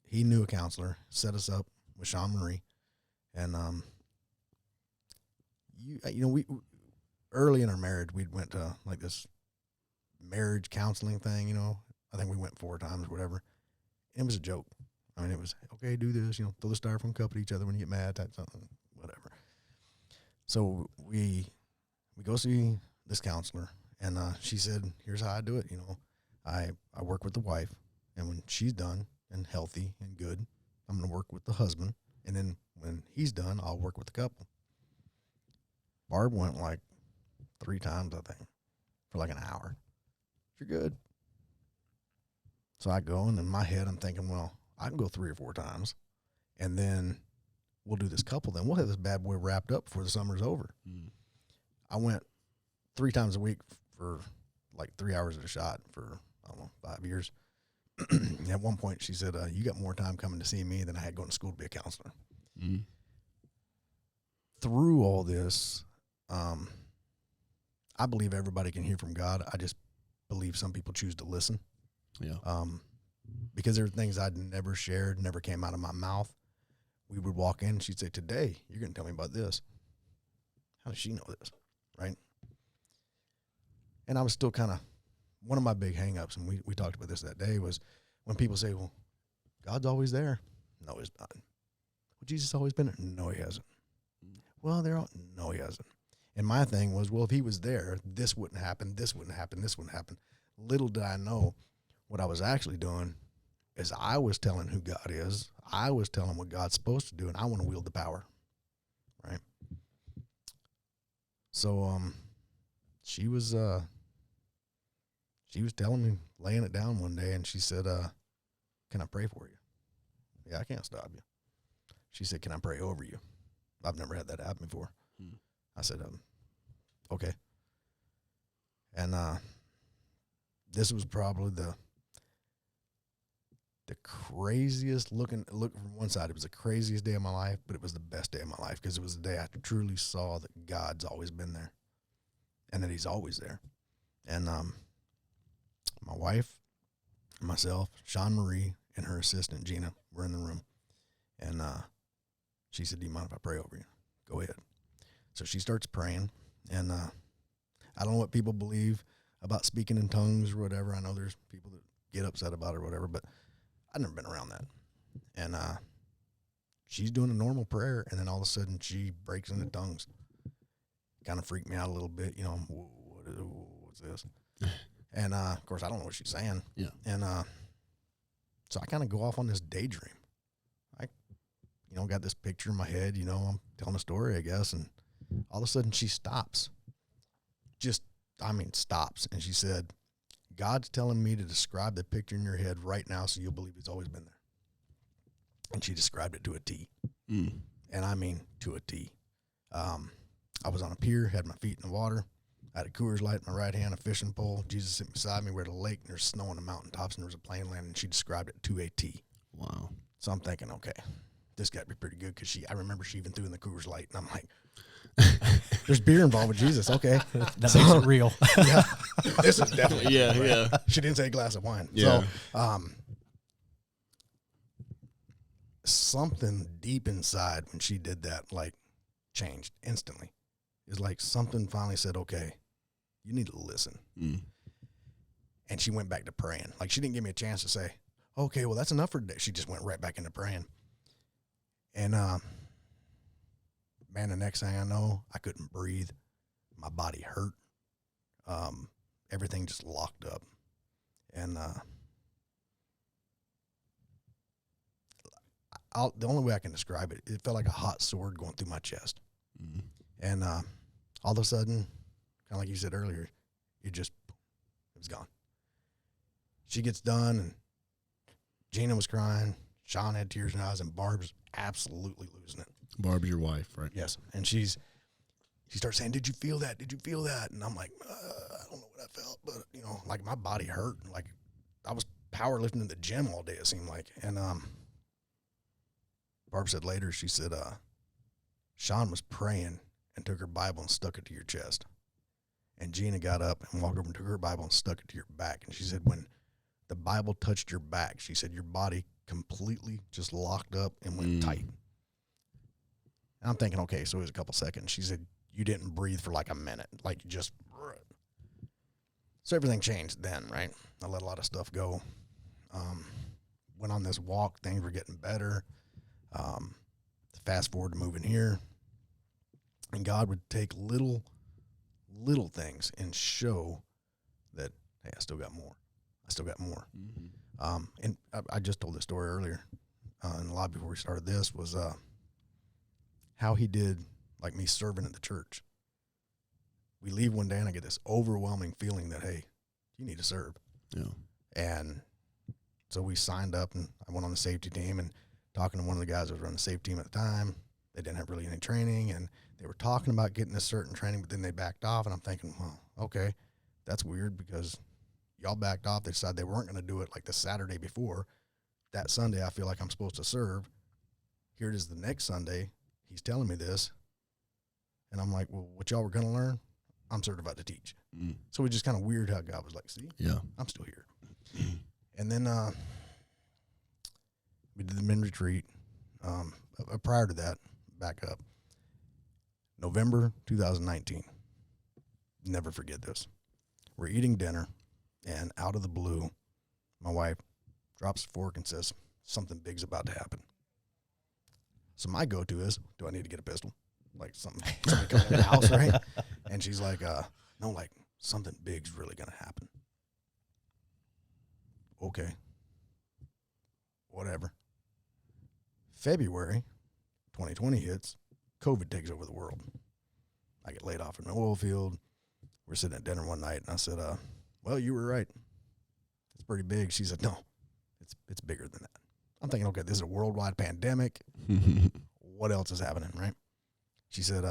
he knew a counselor, set us up with Sean Marie. And, we early in our marriage, we went to like this marriage counseling thing, I think we went 4 times or whatever. It was a joke. I mean, it was, okay, do this, throw the styrofoam cup at each other when you get mad, type something, whatever. So we go see this counselor, and she said, here's how I do it. I work with the wife, and when she's done and healthy and good, I'm going to work with the husband. And then when he's done, I'll work with the couple. Barb went like 3 times, I think, for like an hour. You're good. So I go, and in my head, I'm thinking, well, I can go 3 or 4 times, and then we'll do this couple. Then we'll have this bad boy wrapped up before the summer's over. Mm. I went 3 times a week for like 3 hours at a shot for, 5 years. At one point, she said, you got more time coming to see me than I had going to school to be a counselor. Mm. Through all this, I believe everybody can hear from God. I just believe some people choose to listen. Yeah. Because there were things I'd never shared, never came out of my mouth. We would walk in, and she'd say, today, you're going to tell me about this. How does she know this, right? And I was still kind of, one of my big hang-ups, and we talked about this that day, was when people say, well, God's always there. No, he's not. Well, Jesus always been there. No, he hasn't. Well, no, he hasn't. And my thing was, well, if he was there, this wouldn't happen, this wouldn't happen, this wouldn't happen. Little did I know what I was actually doing is I was telling who God is. I was telling what God's supposed to do, and I want to wield the power, right? So she was telling me, laying it down one day, and she said, can I pray for you? Yeah, I can't stop you. She said, can I pray over you? I've never had that happen before. I said, okay. And this was probably the craziest look from one side. It was the craziest day of my life, but it was the best day of my life because it was the day I truly saw that God's always been there and that he's always there. And my wife, myself, Sean Marie, and her assistant, Gina, were in the room. And she said, do you mind if I pray over you? Go ahead. So she starts praying, and I don't know what people believe about speaking in tongues or whatever. I know there's people that get upset about it or whatever, but I've never been around that. And she's doing a normal prayer, and then all of a sudden she breaks into tongues. Kind of freaked me out a little bit, what's this? And, of course, I don't know what she's saying. Yeah. And so I kind of go off on this daydream. I, got this picture in my head, I'm telling a story, I guess, and all of a sudden she stops. Stops. And she said, God's telling me to describe the picture in your head right now so you'll believe he's always been there. And she described it to a T. Mm. And I mean to a T. I was on a pier, had my feet in the water. I had a Coors Light in my right hand, a fishing pole. Jesus sitting beside me. We're at a lake, and there's snow on the mountaintops, and there was a plane landing, and she described it to a T. Wow. So I'm thinking, okay, this got to be pretty good because I remember she even threw in the Coors Light, and I'm like, there's beer involved with Jesus. Okay. That makes it real. Yeah. This is definitely. Yeah, right? Yeah. She didn't say a glass of wine. Yeah. So, something deep inside when she did that, changed instantly. is like something finally said, okay, you need to listen. And she went back to praying. Like, she didn't give me a chance to say, okay, well, that's enough for today. She just went right back into praying. And, man, the next thing I know, I couldn't breathe. My body hurt. Everything just locked up. And the only way I can describe it, it felt like a hot sword going through my chest. And all of a sudden, kind of like you said earlier, it was gone. She gets done, and Gina was crying. Sean had tears in her eyes, and Barb's absolutely losing it. Barb's your wife, right? Yes. And she starts saying, did you feel that? Did you feel that? And I'm like, I don't know what I felt, but, you know, like my body hurt. Like I was powerlifting in the gym all day, it seemed like. And Barb said later, she said, Sean was praying and took her Bible and stuck it to your chest. And Gina got up and walked over and took her Bible and stuck it to your back. And she said, when the Bible touched your back, she said, your body completely just locked up and went tight. And I'm thinking, okay, so it was a couple seconds. She said, you didn't breathe for like a minute, like just. So everything changed then, right? I let a lot of stuff go. Went on this walk. Things were getting better. Fast forward to moving here. And God would take little things and show that, hey, I still got more. I still got more. And I just told this story earlier in the lobby before we started this was how he did, like me serving at the church. We leave one day and I get this overwhelming feeling that, hey, you need to serve. Yeah. And so we signed up and I went on the safety team, and talking to one of the guys that was running the safety team at the time, they didn't have really any training, and they were talking about getting this certain training, but then they backed off, and I'm thinking, well, okay, that's weird because y'all backed off. They decided they weren't going to do it like the Saturday before. That Sunday, I feel like I'm supposed to serve. Here it is the next Sunday. He's telling me this. And I'm like, well, what y'all were going to learn, I'm certified to teach. So it was just kind of weird how God was like, see, I'm still here. And then we did the men retreat. Prior to that, back up, November 2019. Never forget this. We're eating dinner, and out of the blue, my wife drops a fork and says, something big's about to happen. So my go-to is, do I need to get a pistol? Like somebody coming in the house, right? And she's like, no, like something big's really going to happen. Okay. Whatever. February 2020 hits. COVID takes over the world. I get laid off from the oil field. We're sitting at dinner one night, and I said, well, you were right. It's pretty big. She said, no, it's bigger than that. I'm thinking, okay, this is a worldwide pandemic. What else is happening, right? She said,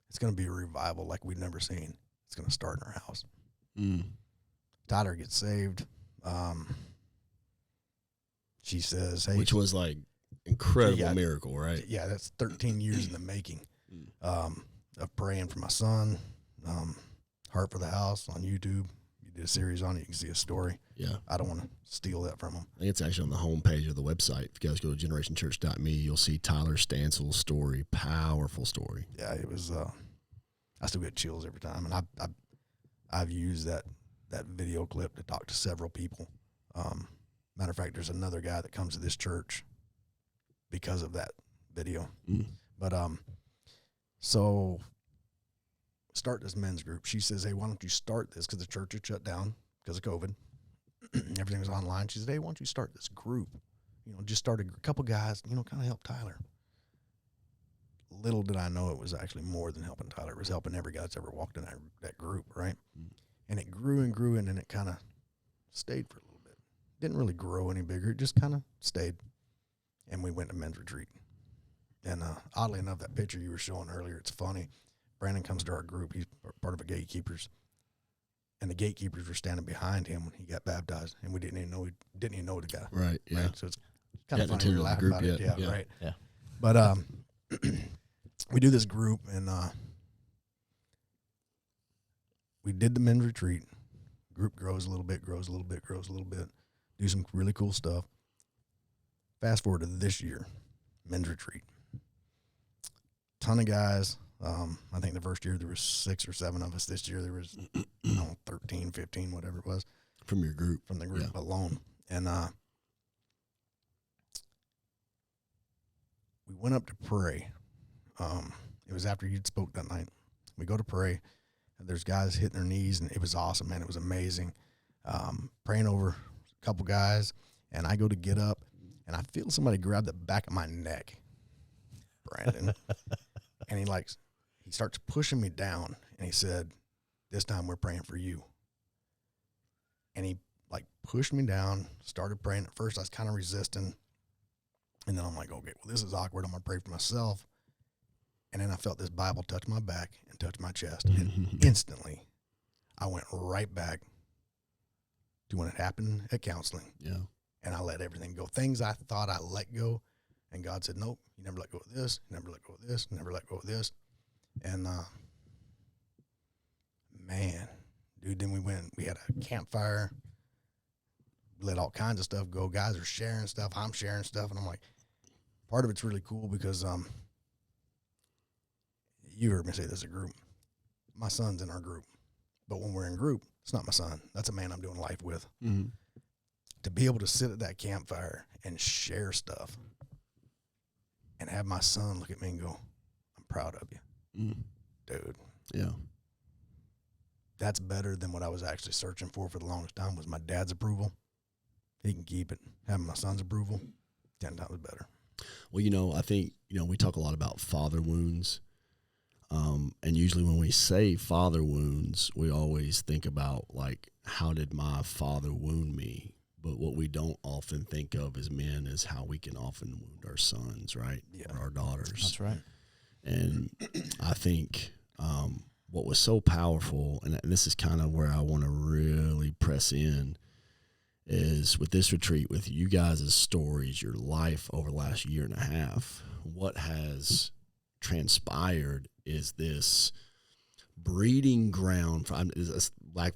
it's going to be a revival like we've never seen. It's going to start in our house. Tyler gets saved. She says, hey. Which was like incredible miracle, right? Yeah, that's 13 years in the making of praying for my son. Heart for the House on YouTube. You did a series on it. You can see a story. Yeah. I don't want to steal that from him. I think it's actually on the homepage of the website. If you guys go to generationchurch.me, you'll see Tyler Stancill's story. Powerful story. Yeah, it was, I still get chills every time. And I've used that video clip to talk to several people. Matter of fact, there's another guy that comes to this church because of that video. But so start this men's group. She says, hey, why don't you start this? Because the church had shut down because of COVID. Everything was online. She said, hey, why don't you start this group? You know, just start a couple guys, you know, kind of help Tyler. Little did I know it was actually more than helping Tyler. It was helping every guy that's ever walked in that group, right? And it grew and grew, and then it kind of stayed for a little bit. Didn't really grow any bigger. It just kind of stayed. And we went to men's retreat. And oddly enough, that picture you were showing earlier, it's funny. Brandon comes to our group. He's part of a gatekeepers. And the gatekeepers were standing behind him when he got baptized, and we didn't even know the guy. Right, yeah. Right? So it's kind of funny. We're laughing about it. Yeah, right. Yeah. But we do this group, and we did the men's retreat. Group grows a little bit, grows a little bit, grows a little bit. Do some really cool stuff. Fast forward to this year, men's retreat. Ton of guys. I think the first year there was 6 or 7 of us. This year there was 13, 15, whatever it was. From your group. From the group alone. And we went up to pray. It was after you'd spoke that night. We go to pray, and there's guys hitting their knees, and it was awesome, man. It was amazing. Praying over a couple guys, and I go to get up, and I feel somebody grab the back of my neck, Brandon. And he starts pushing me down, and he said, "This time we're praying for you." And he pushed me down, started praying. At first I was kind of resisting, and then I'm like, okay, well, this is awkward. I'm going to pray for myself. And then I felt this Bible touch my back and touch my chest. And instantly I went right back to when it happened at counseling. Yeah. And I let everything go. Things I thought I let go. And God said, nope, you never let go of this. You never let go of this. You never let go of this. And, man, dude, then we had a campfire, let all kinds of stuff go. Guys are sharing stuff. I'm sharing stuff. And I'm like, part of it's really cool because, you heard me say this, a group. My son's in our group. But when we're in group, it's not my son. That's a man I'm doing life with. Mm-hmm. To be able to sit at that campfire and share stuff and have my son look at me and go, I'm proud of you. Dude. Yeah. That's better than what I was actually searching for the longest time was my dad's approval. He can keep it. Having my son's approval, 10 times better. Well, I think, we talk a lot about father wounds. And usually when we say father wounds, we always think about how did my father wound me? But what we don't often think of as men is how we can often wound our sons, right? Yeah. Or our daughters. That's right. And I think what was so powerful, and this is kind of where I want to really press in, is with this retreat, with you guys' stories, your life over the last year and a half, what has transpired is this breeding ground, for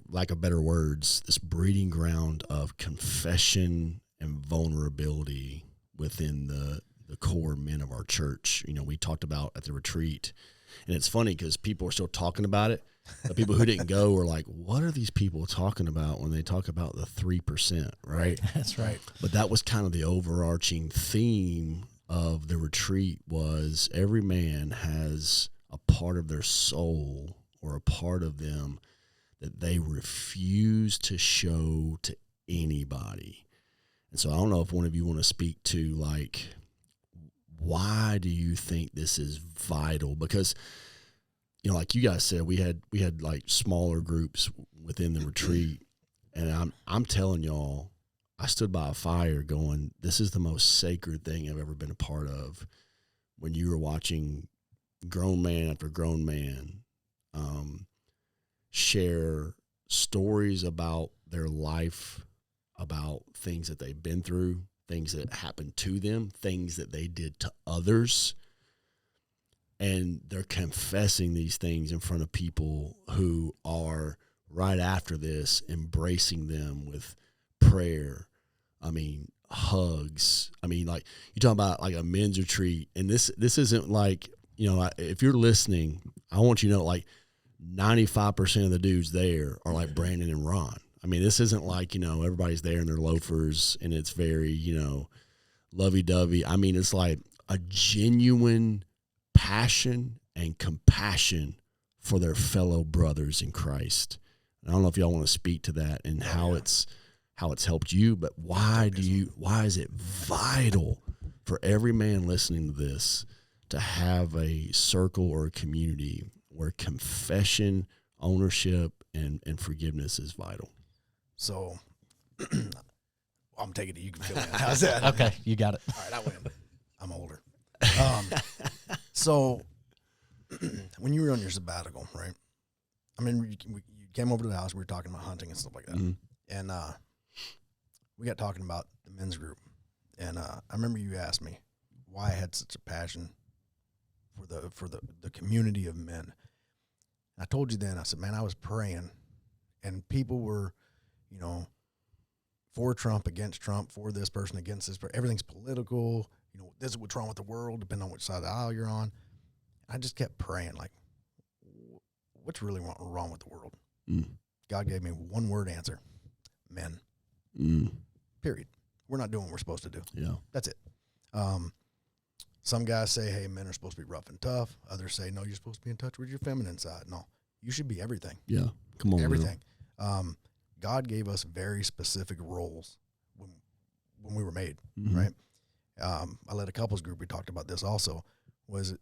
lack of better words, this breeding ground of confession and vulnerability within the core men of our church. We talked about at the retreat, and it's funny because people are still talking about it. The people who didn't go were like, what are these people talking about when they talk about the 3%, right? That's right. But that was kind of the overarching theme of the retreat was every man has a part of their soul or a part of them that they refuse to show to anybody. And so I don't know if one of you want to speak to why do you think this is vital? Because like you guys said, we had smaller groups within the retreat, and I'm telling y'all, I stood by a fire going, this is the most sacred thing I've ever been a part of. When you were watching grown man after grown man share stories about their life, about things that they've been through, things that happened to them, things that they did to others. And they're confessing these things in front of people who are right after this embracing them with prayer. Hugs. You talk about a men's retreat, and this isn't if you're listening, I want you to know 95% of the dudes there are like Brandon and Ron. This isn't everybody's there in their loafers and it's very, lovey-dovey. It's like a genuine passion and compassion for their fellow brothers in Christ. And I don't know if y'all want to speak to that and how it's helped you, but why is it vital for every man listening to this to have a circle or a community where confession, ownership, and forgiveness is vital? So I'm taking it. You can fill in. How's that? Okay, you got it. All right, I win. I'm older. So when you were on your sabbatical, right? You came over to the house. We were talking about hunting and stuff like that. Mm-hmm. And we got talking about the men's group. And I remember you asked me why I had such a passion for the community of men. And I told you then, I said, man, I was praying, and people were, for Trump, against Trump, for this person, against this person. Everything's political. This is what's wrong with the world, depending on which side of the aisle you're on. I just kept praying, like, what's really wrong with the world? Mm. God gave me one word answer: men. Period. We're not doing what we're supposed to do. Yeah. That's it. Some guys say, hey, men are supposed to be rough and tough. Others say, no, you're supposed to be in touch with your feminine side. No, you should be everything. Yeah. Come on. Everything. God gave us very specific roles when we were made, right? I led a couples group. We talked about this also, was,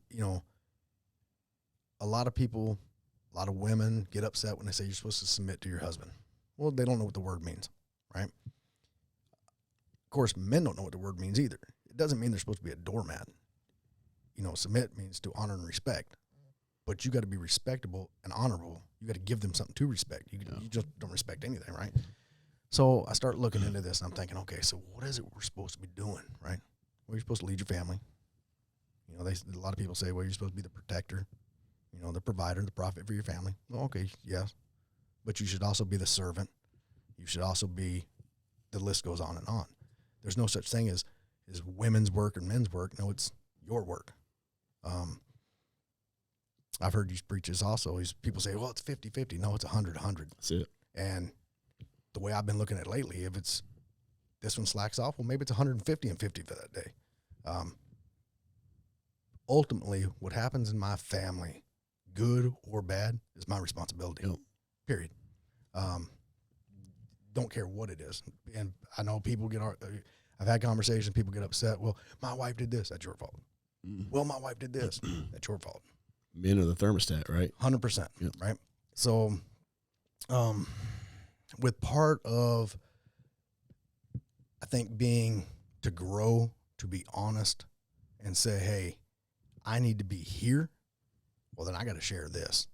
a lot of people, a lot of women get upset when they say you're supposed to submit to your husband. Well, they don't know what the word means, right? Of course, men don't know what the word means either. It doesn't mean they're supposed to be a doormat. Submit means to honor and respect, but you got to be respectable and honorable. You got to give them something to respect. You just don't respect anything, right? So I start looking into this, and I'm thinking, okay, so what is it we're supposed to be doing, right? Well, you're supposed to lead your family. A lot of people say, well, you're supposed to be the protector, the provider, the prophet for your family. Well, okay, yes, but you should also be the servant. You should also be, the list goes on and on. There's no such thing as women's work and men's work. No, it's your work. I've heard you preach this also. People say, well, it's 50-50. No, it's 100-100. That's it. And the way I've been looking at it lately, if it's this one slacks off, well, maybe it's 150-50 for that day. Ultimately, what happens in my family, good or bad, is my responsibility. Yep. Period. Don't care what it is. And I know people I've had conversations, people get upset. Well, my wife did this. That's your fault. Well, my wife did this. That's your fault. Men are the thermostat, right? 100%. Yep. Right. So, with part of, I think, being to grow, to be honest and say, hey, I need to be here. Well, then I got to share this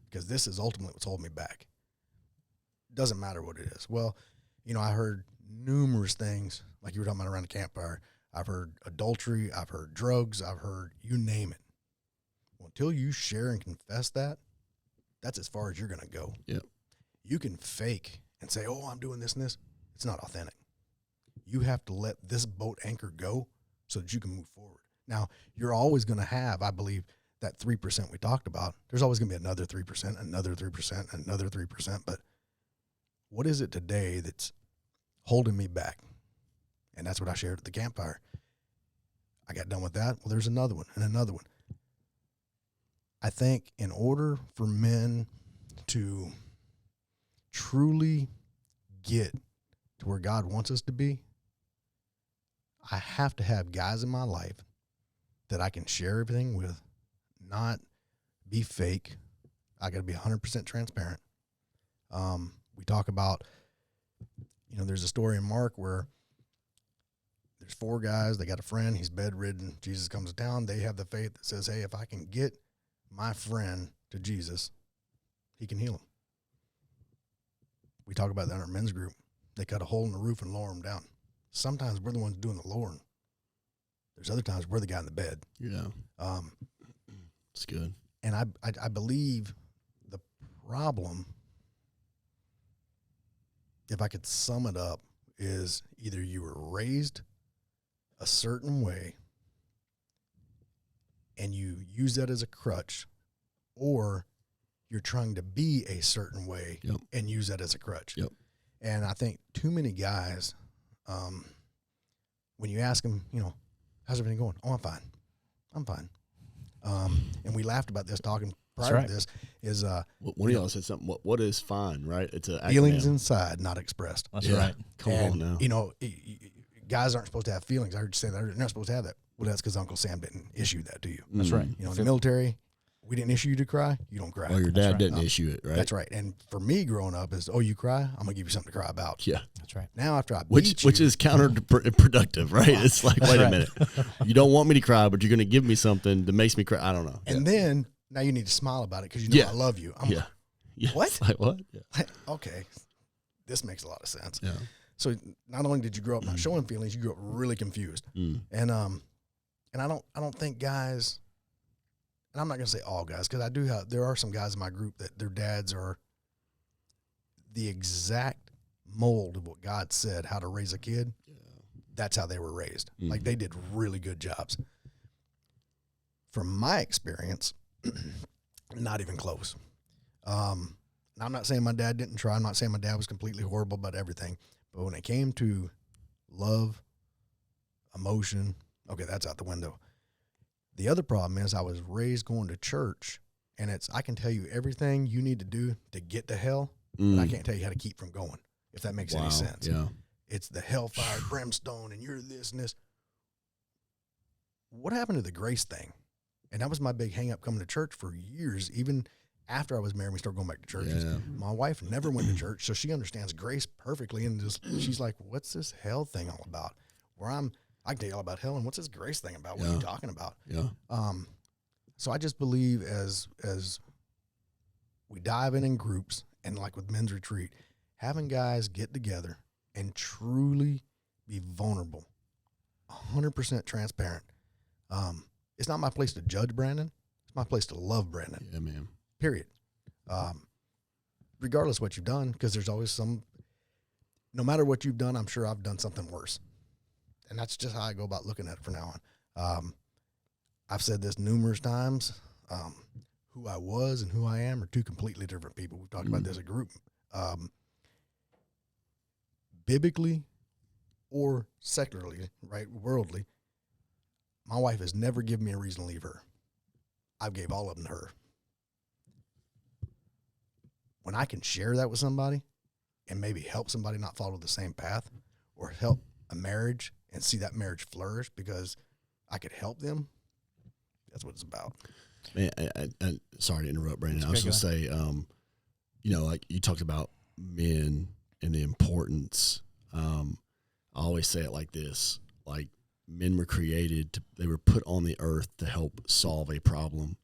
because this is ultimately what's holding me back. Doesn't matter what it is. Well, I heard numerous things like you were talking about around the campfire. I've heard adultery. I've heard drugs. I've heard you name it. Well, until you share and confess that, that's as far as you're going to go. Yep. You can fake and say, oh, I'm doing this and this. It's not authentic. You have to let this boat anchor go so that you can move forward. Now, you're always going to have, I believe, that 3% we talked about. There's always going to be another 3%, another 3%, another 3%. But what is it today that's holding me back? And that's what I shared at the campfire. I got done with that. Well, there's another one and another one. I think in order for men to truly get to where God wants us to be, I have to have guys in my life that I can share everything with, not be fake. I got to be 100% transparent. We talk about, there's a story in Mark where there's 4 guys. They got a friend. He's bedridden. Jesus comes to town. They have the faith that says, hey, if I can get my friend to Jesus, he can heal him. We talk about that in our men's group. They cut a hole in the roof and lower him down. Sometimes we're the ones doing the lowering. There's other times we're the guy in the bed. Yeah. It's good. And I believe the problem, if I could sum it up, is either you were raised a certain way and you use that as a crutch, or you're trying to be a certain way and use that as a crutch. Yep. And I think too many guys, when you ask them, how's everything going? Oh, I'm fine. And we laughed about this talking prior to this is, one of y'all said something, what is fine, right? It's a feelings inside, not expressed. That's right. Come on now. Guys aren't supposed to have feelings. I heard you say that they're not supposed to have that. Well, that's because Uncle Sam didn't issue that to you. That's right. In the military, we didn't issue you to cry. You don't cry. Well, your dad didn't issue it, right? That's right. And for me growing up is, you cry? I'm going to give you something to cry about. Yeah. That's right. Now after I Which is counterproductive, right? It's like, wait a minute. You don't want me to cry, but you're going to give me something that makes me cry. I don't know. And then now you need to smile about it because you know I love you. I'm like, what? Like what? Yeah. Okay. This makes a lot of sense. Yeah. So not only did you grow up not showing feelings, you grew up really confused. And I don't think guys, and I'm not going to say all guys, because there are some guys in my group that their dads are the exact mold of what God said how to raise a kid. Yeah. That's how they were raised. Like they did really good jobs. From my experience, Not even close. I'm not saying my dad didn't try. I'm not saying my dad was completely horrible about everything. But when it came to love, emotion, okay, that's out the window. The other problem is I was raised going to church, and I can tell you everything you need to do to get to hell, but I can't tell you how to keep from going, if that makes any sense. Yeah. It's the hellfire, brimstone, and you're this and this. What happened to the grace thing? And that was my big hang up coming to church for years. Even after I was married, we started going back to church. Yeah. My wife never went to church, so she understands grace perfectly. And she's like, what's this hell thing all about? I can tell you all about hell, and what's this grace thing about? What are you talking about? Yeah. So I just believe as we dive in groups, and like with men's retreat, having guys get together and truly be vulnerable, 100% transparent. It's not my place to judge Brandon. It's my place to love Brandon. Yeah, man. Period. Regardless of what you've done, because there's always no matter what you've done, I'm sure I've done something worse. And that's just how I go about looking at it from now on. I've said this numerous times. Who I was and who I am are two completely different people. We've talked about this as a group. Biblically or secularly, right, worldly, my wife has never given me a reason to leave her. I gave all of them to her. When I can share that with somebody and maybe help somebody not follow the same path, or help a marriage and see that marriage flourish because I could help them, that's what it's about. Man, I sorry to interrupt, Brandon. I was going to say, like you talked about men and the importance. I always say it like this, like men were created, they were put on the earth to help solve a problem.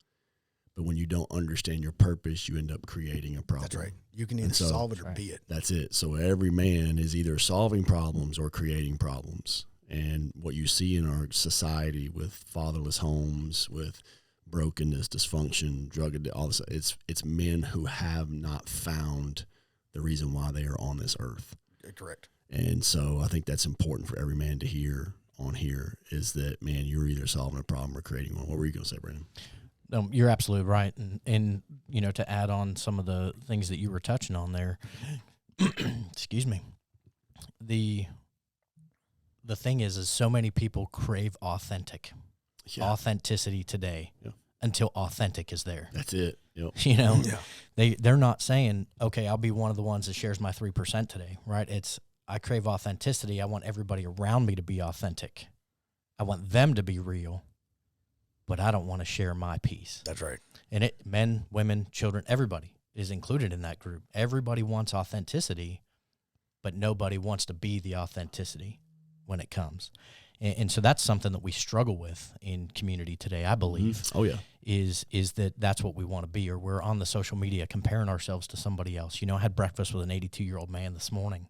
But when you don't understand your purpose, you end up creating a problem. That's right. You can either solve it or be it. That's it. So every man is either solving problems or creating problems. And what you see in our society with fatherless homes, with brokenness, dysfunction, drug addiction, all this, it's men who have not found the reason why they are on this earth. Correct. And so I think that's important for every man to hear on here, is that, man, you're either solving a problem or creating one. What were you going to say, Brandon? No, you're absolutely right. And, to add on some of the things that you were touching on there, excuse me, the thing is so many people crave authenticity today until authentic is there. That's it. Yep. They're not saying, okay, I'll be one of the ones that shares my 3% today, right? I crave authenticity. I want everybody around me to be authentic. I want them to be real, but I don't want to share my piece. That's right. And men, women, children, everybody is included in that group. Everybody wants authenticity, but nobody wants to be the authenticity when it comes. And so that's something that we struggle with in community today, I believe. Mm-hmm. Oh, yeah. Is that's what we want to be, or we're on the social media comparing ourselves to somebody else. I had breakfast with an 82-year-old man this morning,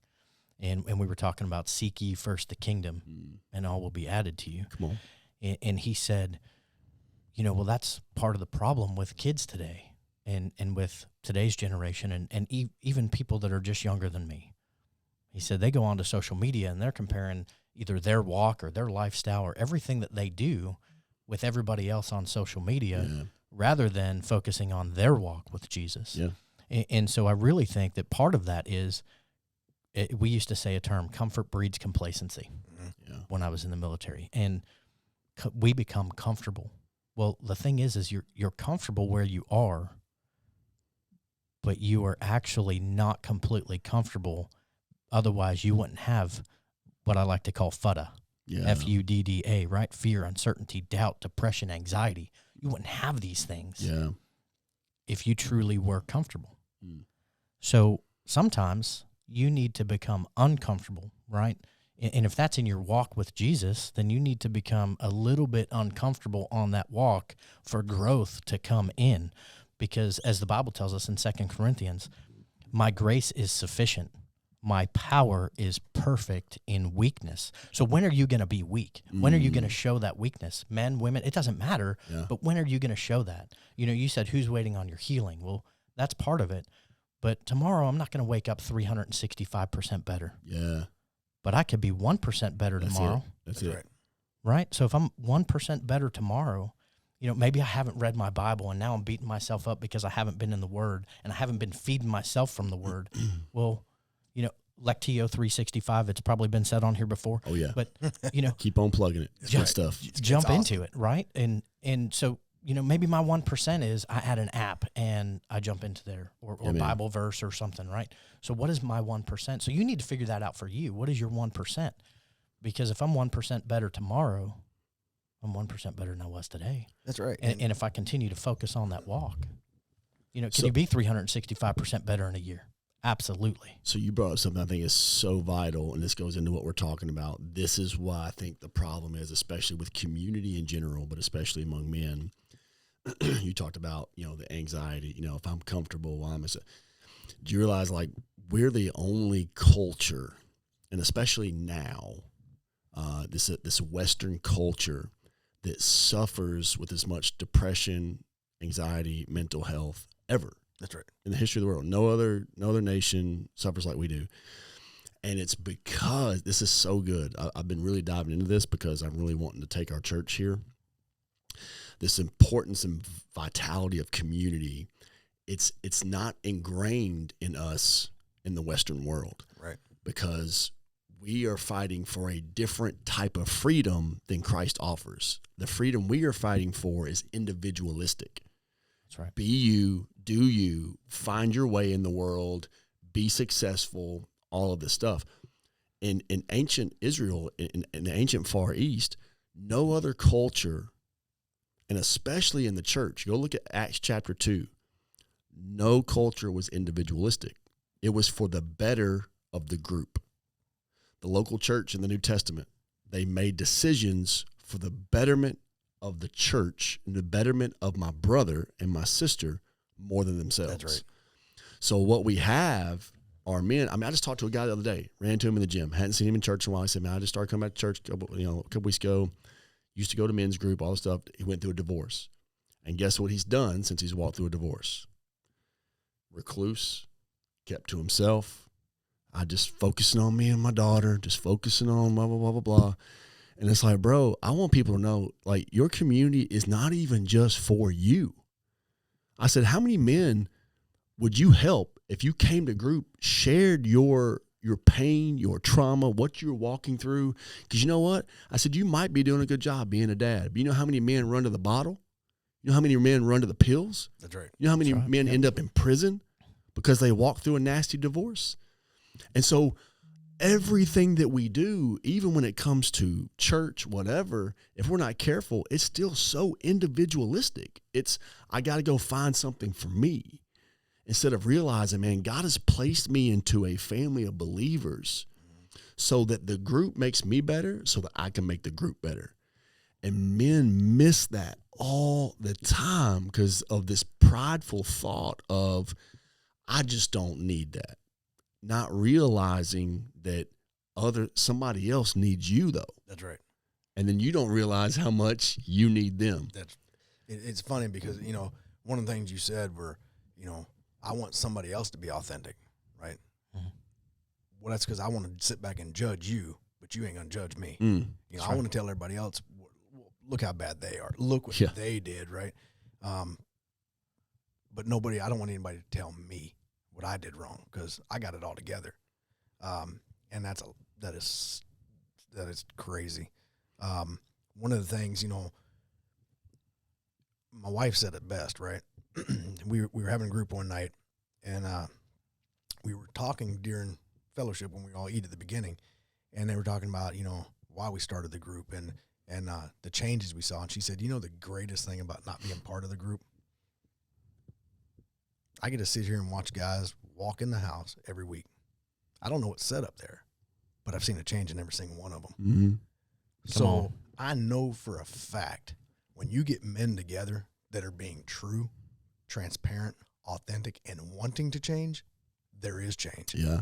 and we were talking about seek ye first the kingdom, and all will be added to you. Come on. And he said, well, that's part of the problem with kids today and with today's generation and even people that are just younger than me. He said they go onto social media and they're comparing either their walk or their lifestyle or everything that they do with everybody else on social media rather than focusing on their walk with Jesus. Yeah. And so I really think that part of that is, we used to say a term, comfort breeds complacency when I was in the military. And we become comfortable. Well, the thing is you're comfortable where you are, but you are actually not completely comfortable. Otherwise, you wouldn't have what I like to call FUDDA, F-U-D-D-A, right? Fear, uncertainty, doubt, depression, anxiety. You wouldn't have these things if you truly were comfortable. So sometimes you need to become uncomfortable, right? And if that's in your walk with Jesus, then you need to become a little bit uncomfortable on that walk for growth to come in. Because as the Bible tells us in 2 Corinthians, my grace is sufficient. My power is perfect in weakness. So when are you going to be weak? When are you going to show that weakness? Men, women, it doesn't matter, but when are you going to show that? You said, who's waiting on your healing? Well, that's part of it. But tomorrow I'm not going to wake up 365% better. Yeah. But I could be 1% better tomorrow. That's it. Right? So if I'm 1% better tomorrow, maybe I haven't read my Bible and now I'm beating myself up because I haven't been in the Word and I haven't been feeding myself from the Word. Well, Lectio 365, it's probably been said on here before. Oh, yeah. But, keep on plugging it. It's good stuff. Jump awesome. into it, right? And so, maybe my 1% is I add an app and I jump into there or Bible verse or something, right? So what is my 1%? So you need to figure that out for you. What is your 1%? Because if I'm 1% better tomorrow, I'm 1% better than I was today. That's right. And if I continue to focus on that walk, can you be 365% better in a year? Absolutely. So you brought up something I think is so vital, and this goes into what we're talking about. This is why I think the problem is, especially with community in general, but especially among men. You talked about, the anxiety, if I'm comfortable, why am I so... Do you realize, we're the only culture, and especially now, this Western culture that suffers with as much depression, anxiety, mental health ever. That's right. In the history of the world. No other nation suffers like we do. And it's because, this is so good. I've been really diving into this because I'm really wanting to take our church here. This importance and vitality of community, it's not ingrained in us in the Western world. Right. Because we are fighting for a different type of freedom than Christ offers. The freedom we are fighting for is individualistic. That's right. Be you, do you, find your way in the world, be successful, all of this stuff. In ancient Israel, in the ancient Far East, no other culture, and especially in the church, go look at Acts chapter 2, no culture was individualistic. It was for the better of the group. The local church in the New Testament, they made decisions for the betterment of the church and the betterment of my brother and my sister more than themselves. That's right. So what we have are men. I mean, I just talked to a guy the other day, ran into him in the gym, hadn't seen him in church in a while. I said, man, I just started coming back to church a couple weeks ago. Used to go to men's group, all this stuff. He went through a divorce. And guess what he's done since he's walked through a divorce? Recluse, kept to himself. I just focusing on me and my daughter, just focusing on blah, blah, blah, blah, blah. And it's like, bro, I want people to know, your community is not even just for you. I said, how many men would you help if you came to group, shared your pain, your trauma, what you're walking through? Because you know what? I said, you might be doing a good job being a dad. But you know how many men run to the bottle? You know how many men run to the pills? That's right. You know how many men end up in prison because they walked through a nasty divorce? And so everything that we do, even when it comes to church, whatever, if we're not careful, it's still so individualistic. It's, I got to go find something for me. Instead of realizing, man, God has placed me into a family of believers so that the group makes me better, so that I can make the group better. And men miss that all the time because of this prideful thought of, I just don't need that. Not realizing that somebody else needs you, though. That's right. And then you don't realize how much you need them. It's funny because, one of the things you said were, I want somebody else to be authentic, right? Mm-hmm. Well, that's because I want to sit back and judge you, but you ain't going to judge me. I want to tell everybody else, look how bad they are. Look what they did, right? But I don't want anybody to tell me what I did wrong because I got it all together. And that is crazy. One of the things, my wife said it best, right? we were having a group one night, and we were talking during fellowship when we all eat at the beginning, and they were talking about, why we started the group and the changes we saw. And she said, the greatest thing about not being part of the group, I get to sit here and watch guys walk in the house every week. I don't know what's set up there, but I've seen a change in every single one of them. Mm-hmm. So I know for a fact when you get men together that are being true, transparent, authentic, and wanting to change, there is change. Yeah.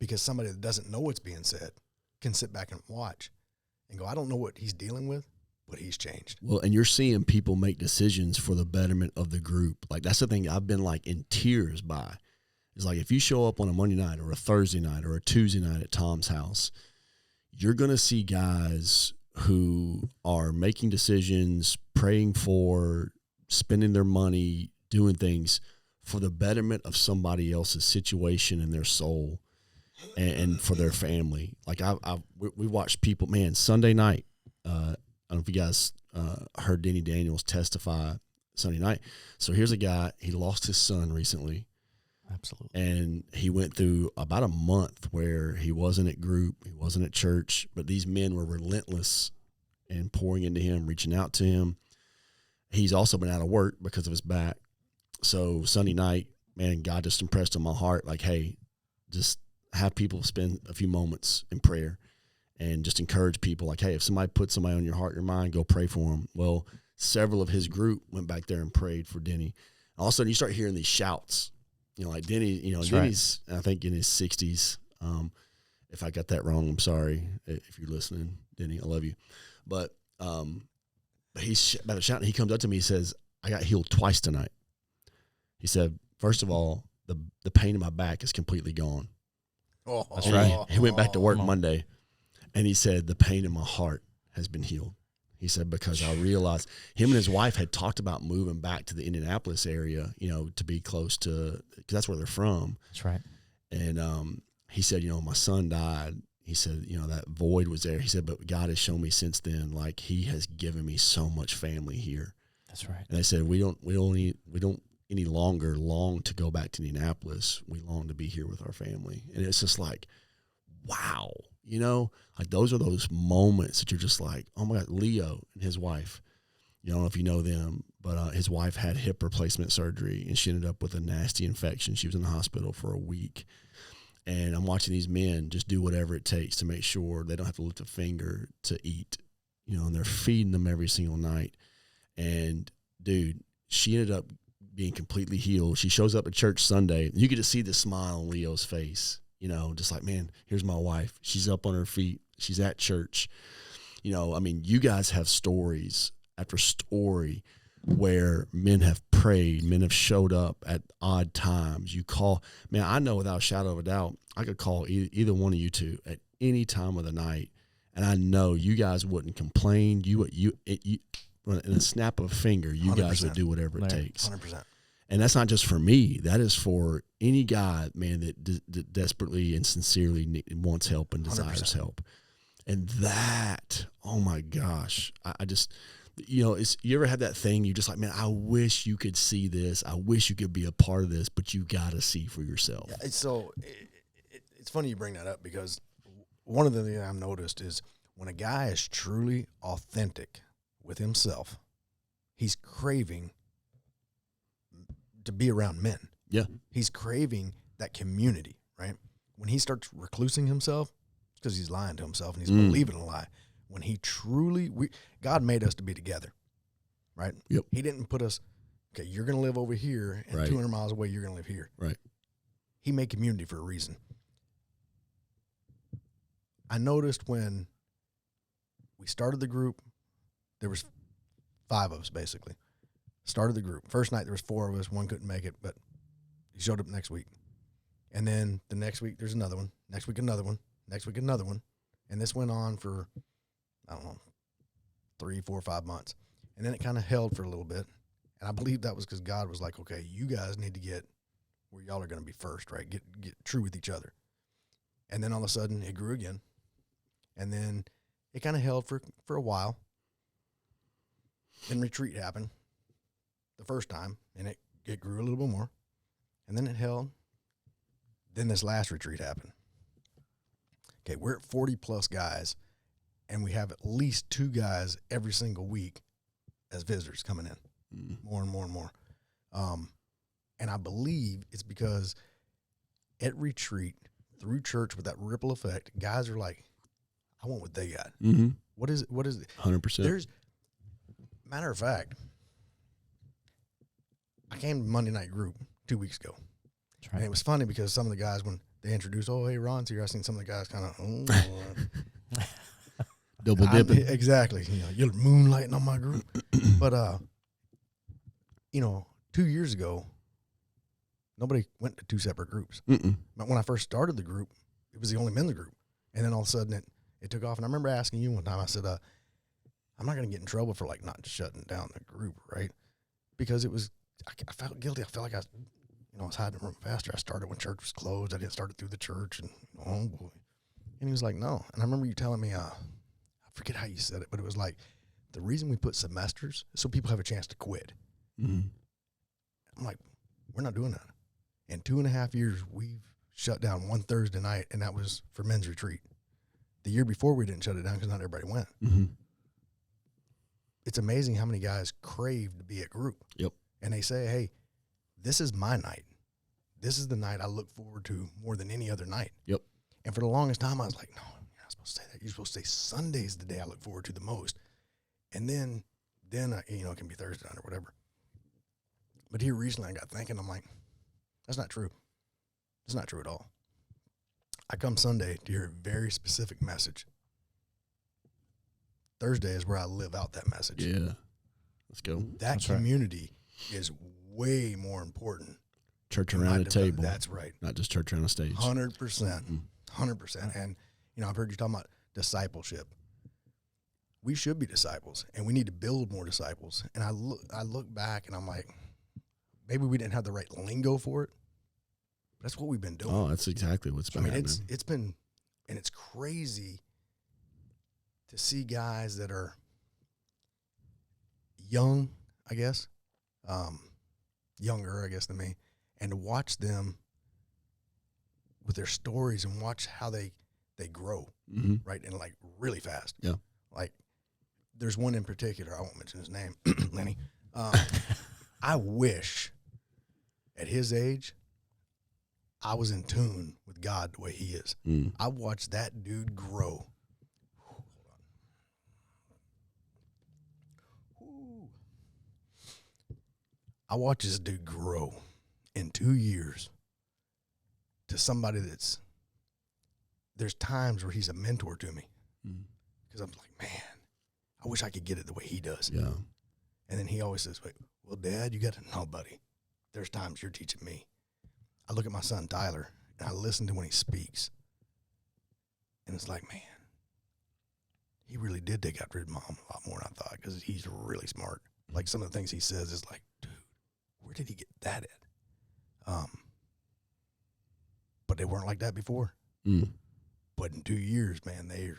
Because somebody that doesn't know what's being said can sit back and watch and go, I don't know what he's dealing with, but he's changed. Well, and you're seeing people make decisions for the betterment of the group. That's the thing I've been in tears by. It's if you show up on a Monday night or a Thursday night or a Tuesday night at Tom's house, you're going to see guys who are making decisions, praying for, spending their money, doing things for the betterment of somebody else's situation and their soul and for their family. Like we watched people, man, Sunday night, I don't know if you guys heard Denny Daniels testify Sunday night. So here's a guy, he lost his son recently. Absolutely. And he went through about a month where he wasn't at group, he wasn't at church, but these men were relentless and pouring into him, reaching out to him. He's also been out of work because of his back. So Sunday night, man, God just impressed on my heart, like, hey, just have people spend a few moments in prayer and just encourage people. Like, hey, if somebody puts somebody on your heart, your mind, go pray for them. Well, several of his group went back there and prayed for Denny. All of a sudden, you start hearing these shouts. You know, like Denny, That's Denny's, right. I think, in his 60s. If I got that wrong, I'm sorry. If you're listening, Denny, I love you. But he's about to shout, and he comes up to me, he says, I got healed twice tonight. He said, first of all, the pain in my back is completely gone. Oh, that's right. He went back to work Monday, and he said, the pain in my heart has been healed. He said, because I realized him and his wife had talked about moving back to the Indianapolis area, to be close to, because that's where they're from. That's right. And he said, my son died. He said, that void was there. He said, but God has shown me since then, like, he has given me so much family here. That's right. And I said, we don't any longer long to go back to Indianapolis. We long to be here with our family. And it's just like, wow, like those are those moments that you're just like, oh my God. Leo and his wife, I don't know if you know them, but his wife had hip replacement surgery, and she ended up with a nasty infection. She was in the hospital for a week. And I'm watching these men just do whatever it takes to make sure they don't have to lift a finger to eat, and they're feeding them every single night. And dude, she ended up being completely healed. She shows up at church Sunday. You get to see the smile on Leo's face, just like, man, here's my wife. She's up on her feet. She's at church. You guys have stories after story where men have prayed, men have showed up at odd times. You call, man, I know without a shadow of a doubt, I could call either one of you two at any time of the night, and I know you guys wouldn't complain. You in a snap of a finger, you 100%. Guys would do whatever it takes. 100%. And that's not just for me. That is for any guy, man, that desperately and sincerely wants help and desires 100%. Help. And that, oh my gosh, I just, you ever had that thing, you just like, man, I wish you could see this. I wish you could be a part of this, but you got to see for yourself. Yeah, so it's funny you bring that up, because one of the things I've noticed is when a guy is truly authentic with himself, he's craving to be around men. Yeah. He's craving that community, right? When he starts reclusing himself, it's because he's lying to himself and he's believing a lie. When he truly, God made us to be together, right? Yep. He didn't put us, okay, you're going to live over here, and right. 200 miles away, you're going to live here. Right. He made community for a reason. I noticed when we started the group, there was 5 of us basically. Started the group. First night there was 4 of us. One couldn't make it, but he showed up next week. And then the next week there's another one. Next week another one. Next week another one. And this went on for, I don't know, 3, 4, 5 months. And then it kind of held for a little bit. And I believe that was because God was like, okay, you guys need to get where y'all are going to be first, right? Get true with each other. And then all of a sudden it grew again. And then it kind of held for a while. Then retreat happened the first time, and it grew a little bit more. And then it held. Then this last retreat happened. Okay, we're at 40-plus guys, and we have at least 2 guys every single week as visitors coming in, more and more and more. And I believe it's because at retreat, through church with that ripple effect, guys are like, I want what they got. Mm-hmm. What is it? 100%. Matter of fact, I came to Monday night group 2 weeks ago. That's right. And it was funny because some of the guys, when they introduced, oh, hey, Ron's here, I seen some of the guys kind of, double dipping. Exactly. You're moonlighting on my group. But, 2 years ago, nobody went to 2 separate groups. Mm-mm. But when I first started the group, it was the only men's group. And then all of a sudden it took off. And I remember asking you one time, I said, I'm not going to get in trouble for like not shutting down the group, right? Because it was, I felt guilty. I felt like I was hiding the room faster. I started when church was closed. I didn't start it through the church, and oh boy. And he was like, no. And I remember you telling me, I forget how you said it, but it was like, the reason we put semesters is so people have a chance to quit. Mm-hmm. I'm like, we're not doing that. In 2.5 years, we've shut down one Thursday night, and that was for men's retreat. The year before, we didn't shut it down because not everybody went. Mm-hmm. It's amazing how many guys crave to be at group. Yep. And they say, hey, this is my night. This is the night I look forward to more than any other night. Yep. And for the longest time, I was like, no, you're not supposed to say that. You're supposed to say Sunday's the day I look forward to the most. And then it can be Thursday night or whatever. But here recently I got thinking, I'm like, that's not true. It's not true at all. I come Sunday to hear a very specific message. Thursday is where I live out that message. Yeah. Let's go. That That's right. community is way more important. Church around a table. That's right. Not just church around a stage. 100%. 100%. And, I've heard you talking about discipleship. We should be disciples, and we need to build more disciples. And I look back, and I'm like, maybe we didn't have the right lingo for it. But that's what we've been doing. Oh, that's exactly what's been happening. It's been, and it's crazy to see guys that are young, I guess, younger, I guess, than me, and to watch them with their stories and watch how they grow, Mm-hmm. right, and like really fast. Yeah. Like, there's one in particular, I won't mention his name, Lenny. I wish at his age I was in tune with God the way he is. Mm. I watched that dude grow. Hold on. I watched this dude grow in 2 years to somebody there's times where he's a mentor to me. Because I'm like, man, I wish I could get it the way he does. Yeah. And then he always says, well, Dad, you got to know, buddy, there's times you're teaching me. I look at my son, Tyler, and I listen to when he speaks. And it's like, man, he really did take after his mom a lot more than I thought because he's really smart. Like, some of the things he says is like, dude, where did he get that at? But they weren't like that before. Mm. But in 2 years, man, they're,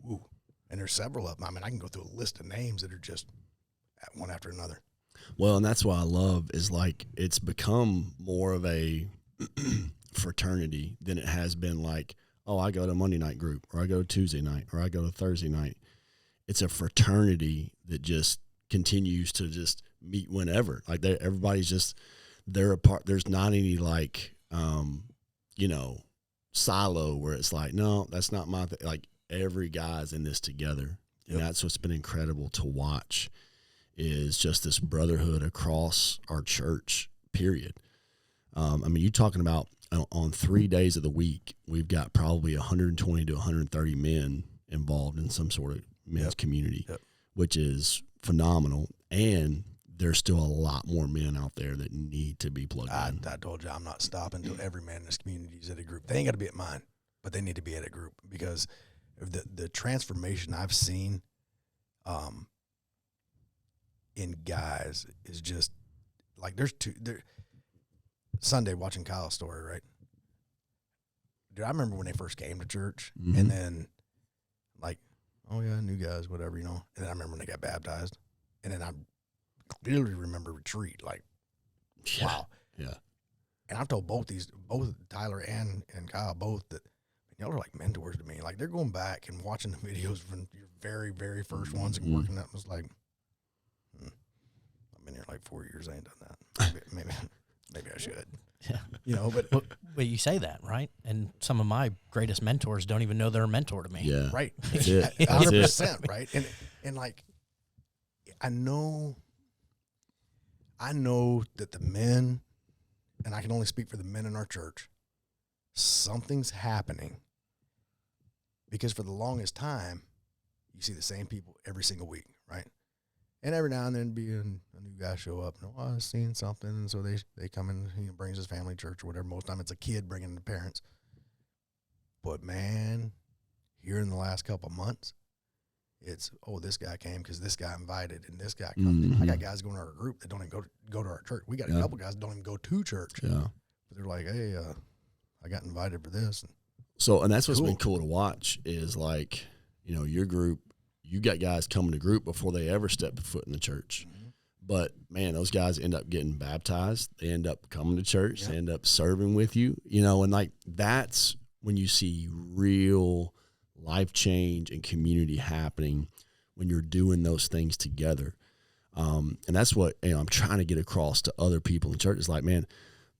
woo. And there's several of them. I mean, I can go through a list of names that are just one after another. Well, and that's what I love is like it's become more of a fraternity than it has been like, oh, I go to Monday night group or I go to Tuesday night or I go to Thursday night. It's a fraternity that just continues to just meet whenever. Like everybody's just, they're a part. There's not any like, silo where it's like, no, that's not my thing. Like every guy's in this together. And that's what's been incredible to watch is just this brotherhood across our church, period. You're talking about on 3 days of the week, we've got probably 120 to 130 men involved in some sort of men's community, which is phenomenal. And there's still a lot more men out there that need to be plugged in. I told you I'm not stopping until every man in this community is at a group. They ain't got to be at mine, but they need to be at a group because the transformation I've seen in guys is just like Sunday watching Kyle's story, right? Dude, I remember when they first came to church and then like, oh yeah, new guys, whatever, And then I remember when they got baptized and then I clearly remember retreat, like, wow. Yeah. And I've told both Tyler and Kyle both that y'all are like mentors to me. Like they're going back and watching the videos from your very, very first ones and working that was like, I've been here like 4 years. I ain't done that. Maybe I should. Yeah. But you say that, right? And some of my greatest mentors don't even know they're a mentor to me. Yeah. Right. That's it. 100%, right? And like, I know that the men, and I can only speak for the men in our church, something's happening because for the longest time, you see the same people every single week, right? And every now and then a new guy show up and, I've seen something. And so they come in, he brings his family to church or whatever. Most of the time it's a kid bringing the parents. But man, here in the last couple of months, It's, oh, this guy came because this guy invited and this guy comes. I got guys going to our group that don't even go to our church. We got a couple guys that don't even go to church. Yeah. But they're like, hey, I got invited for this. And that's what's been cool to watch is like, you know, your group, you got guys coming to group before they ever step foot in the church. But, man, those guys end up getting baptized. They end up coming to church. They end up serving with you, you know, and, like, that's when you see real life change and community happening when you're doing those things together. And that's what, you know, I'm trying to get across to other people in church. It's like, man,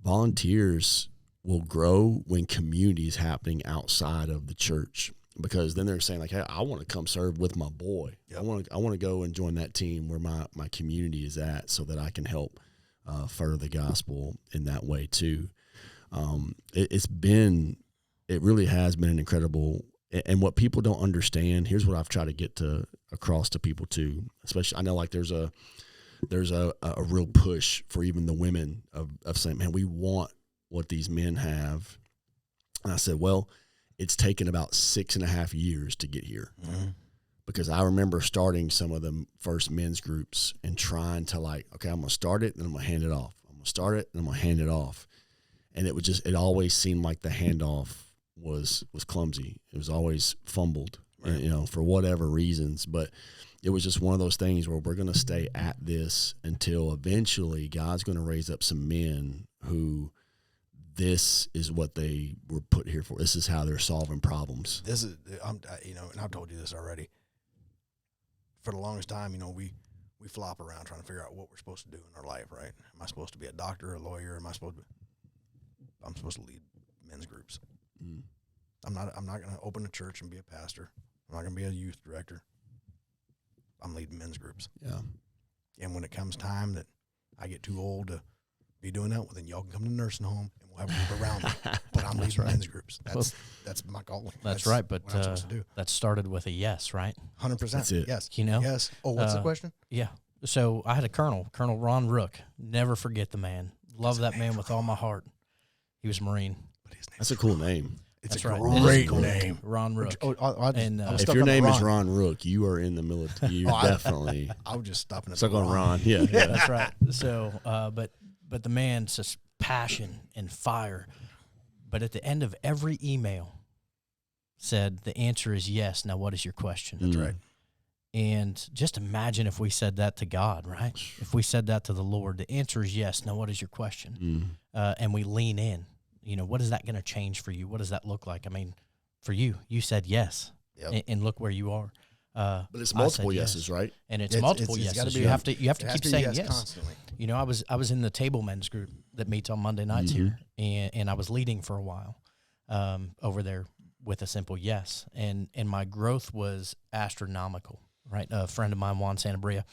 volunteers will grow when community is happening outside of the church, because then they're saying like, hey, I want to come serve with my boy. Yep. I want to go and join that team where my community is at, so that I can help further the gospel in that way too. It really has been an incredible. And what people don't understand, here's what I've tried to get across to people too. Especially, I know like there's a real push for even the women of saying, man, we want what these men have. And I said, well, it's taken about 6.5 years to get here. Because I remember starting some of the first men's groups and trying to like, okay, I'm going to start it and then I'm going to hand it off. I'm going to start it and I'm going to hand it off. And it always seemed like the handoff was clumsy. It was always fumbled, right. You know, for whatever reasons. But it was just one of those things where we're going to stay at this until eventually God's going to raise up some men who this is what they were put here for. This is how they're solving problems. This is, you know, and I've told you this already. For the longest time, you know, we flop around trying to figure out what we're supposed to do in our life, right? Am I supposed to be a doctor, a lawyer? I'm supposed to lead men's groups. I'm not going to open a church and be a pastor. I'm not going to be a youth director. I'm leading men's groups. Yeah. And when it comes time that I get too old to be doing that, well, then y'all can come to the nursing home and we'll have a group around me. But I'm leading men's groups. That's my calling. That's right. But that started with a yes, right? 100%. That's it. Yes. You know? Yes. Oh, what's the question? Yeah. So I had a Colonel Ron Rook. Never forget the man. Love that man with all my heart. He was a Marine. That's a cool name. It's a great name. Ron Rook. If your name is Ron Rook, you are in the military. You definitely. I was just stopping at stuck on Ron. Yeah. That's right. So, but the man's just passion and fire. But at the end of every email, said the answer is yes. Now, what is your question? That's right. And just imagine if we said that to God, right? If we said that to the Lord, the answer is yes. Now, what is your question? And we lean in. You know, what is that going to change for you? What does that look like? I mean, for you said yes, and look where you are. But it's multiple yeses, right? And it's multiple yeses. You have to keep saying yes constantly. You know, I was in the table men's group that meets on Monday nights here, and I was leading for a while over there with a simple yes, and my growth was astronomical. Right, a friend of mine, Juan Santabria,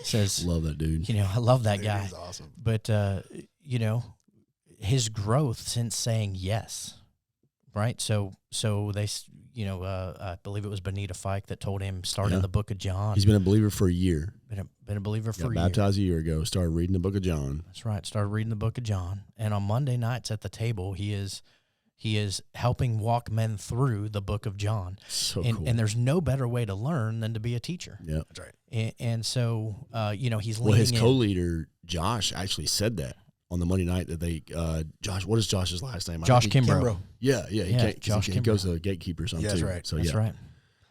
says, "Love that dude." You know, I love that guy. He's awesome. But you know, his growth since saying yes, right? So they, you know, I believe it was Benita Fike that told him start in the Book of John. He's been a believer for a year. Been a believer for a year. Baptized a year ago. Started reading the Book of John. That's right. Started reading the Book of John, and on Monday nights at the table, he is helping walk men through the Book of John. So cool. And there's no better way to learn than to be a teacher. Yeah, that's right. And so, you know, he's leaning his co-leader Josh actually said that on the Monday night that they Josh. What is Josh's last name? Josh Kimbrough. Yeah. He goes to the gatekeeper or something. Yeah, that's too. right. So that's right.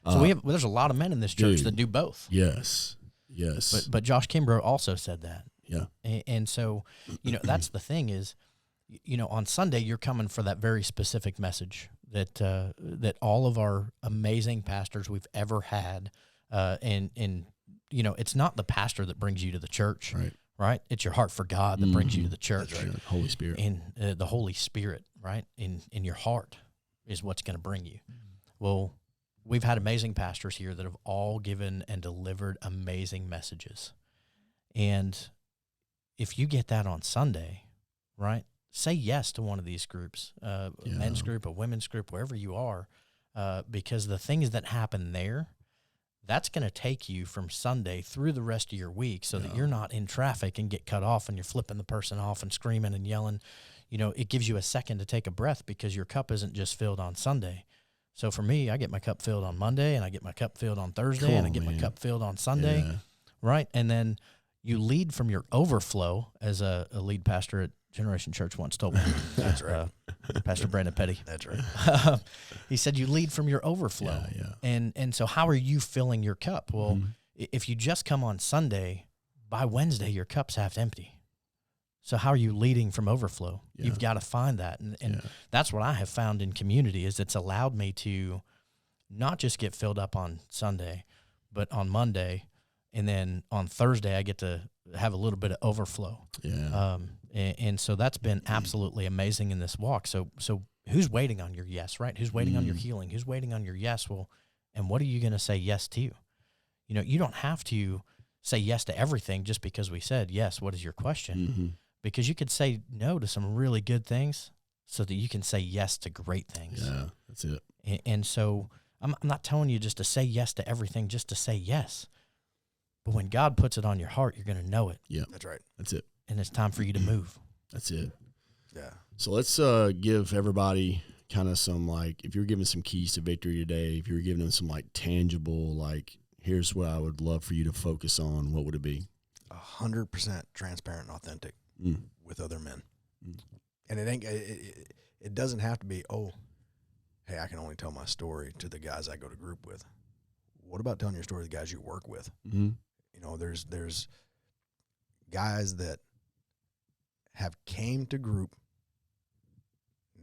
So there's a lot of men in this church that do both. Yes. But Josh Kimbrough also said that. Yeah. And so, you know, that's the thing is, you know, on Sunday you're coming for that very specific message that all of our amazing pastors we've ever had, and you know, it's not the pastor that brings you to the church, right? It's your heart for God that brings you to the church. That's right. Holy Spirit. And the Holy Spirit, right, in your heart is what's going to bring you. Well, we've had amazing pastors here that have all given and delivered amazing messages. And if you get that on Sunday, right, say yes to one of these groups, a men's group, a women's group, wherever you are, because the things that happen there, that's going to take you from Sunday through the rest of your week so that you're not in traffic and get cut off and you're flipping the person off and screaming and yelling. You know, it gives you a second to take a breath because your cup isn't just filled on Sunday. So for me, I get my cup filled on Monday, and I get my cup filled on Thursday, and I get my cup filled on Sunday, right? And then you lead from your overflow, as a lead pastor at Generation Church once told me. That's right. Pastor Brandon Petty. That's right. He said you lead from your overflow. And so how are you filling your cup? Well, if you just come on Sunday, by Wednesday your cup's half empty. So how are you leading from overflow? You've got to find that. And that's what I have found in community is it's allowed me to not just get filled up on Sunday, but on Monday, and then on Thursday I get to have a little bit of overflow. And so that's been absolutely amazing in this walk. So who's waiting on your yes, right? Who's waiting on your healing? Who's waiting on your yes? Well, and what are you going to say yes to? You know, you don't have to say yes to everything just because we said yes. What is your question? Because you could say no to some really good things so that you can say yes to great things. Yeah, that's it. And so I'm not telling you just to say yes to everything just to say yes. But when God puts it on your heart, you're going to know it. Yeah, That's right. that's it. And it's time for you to move. That's it. Yeah. So let's give everybody kind of some, like, if you're giving some keys to victory today, if you're giving them some, like, tangible, like, here's what I would love for you to focus on, what would it be? 100% transparent and authentic with other men. And it doesn't have to be, oh, hey, I can only tell my story to the guys I go to group with. What about telling your story to the guys you work with? You know, there's guys that have came to group,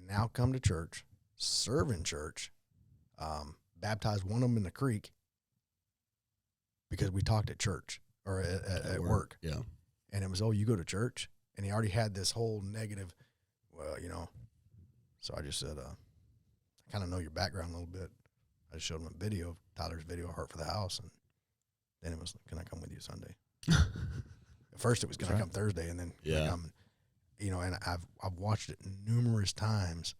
now come to church, serve in church, baptized one of them in the creek because we talked at church or at work. Yeah. And it was, oh, you go to church? And he already had this whole negative, well, you know. So I just said, I kind of know your background a little bit. I just showed him a video, Tyler's video, Heart for the House. And then it was, can I come with you Sunday? At first it was, can I come Thursday? And then, can I come? You know, and I've watched it numerous times,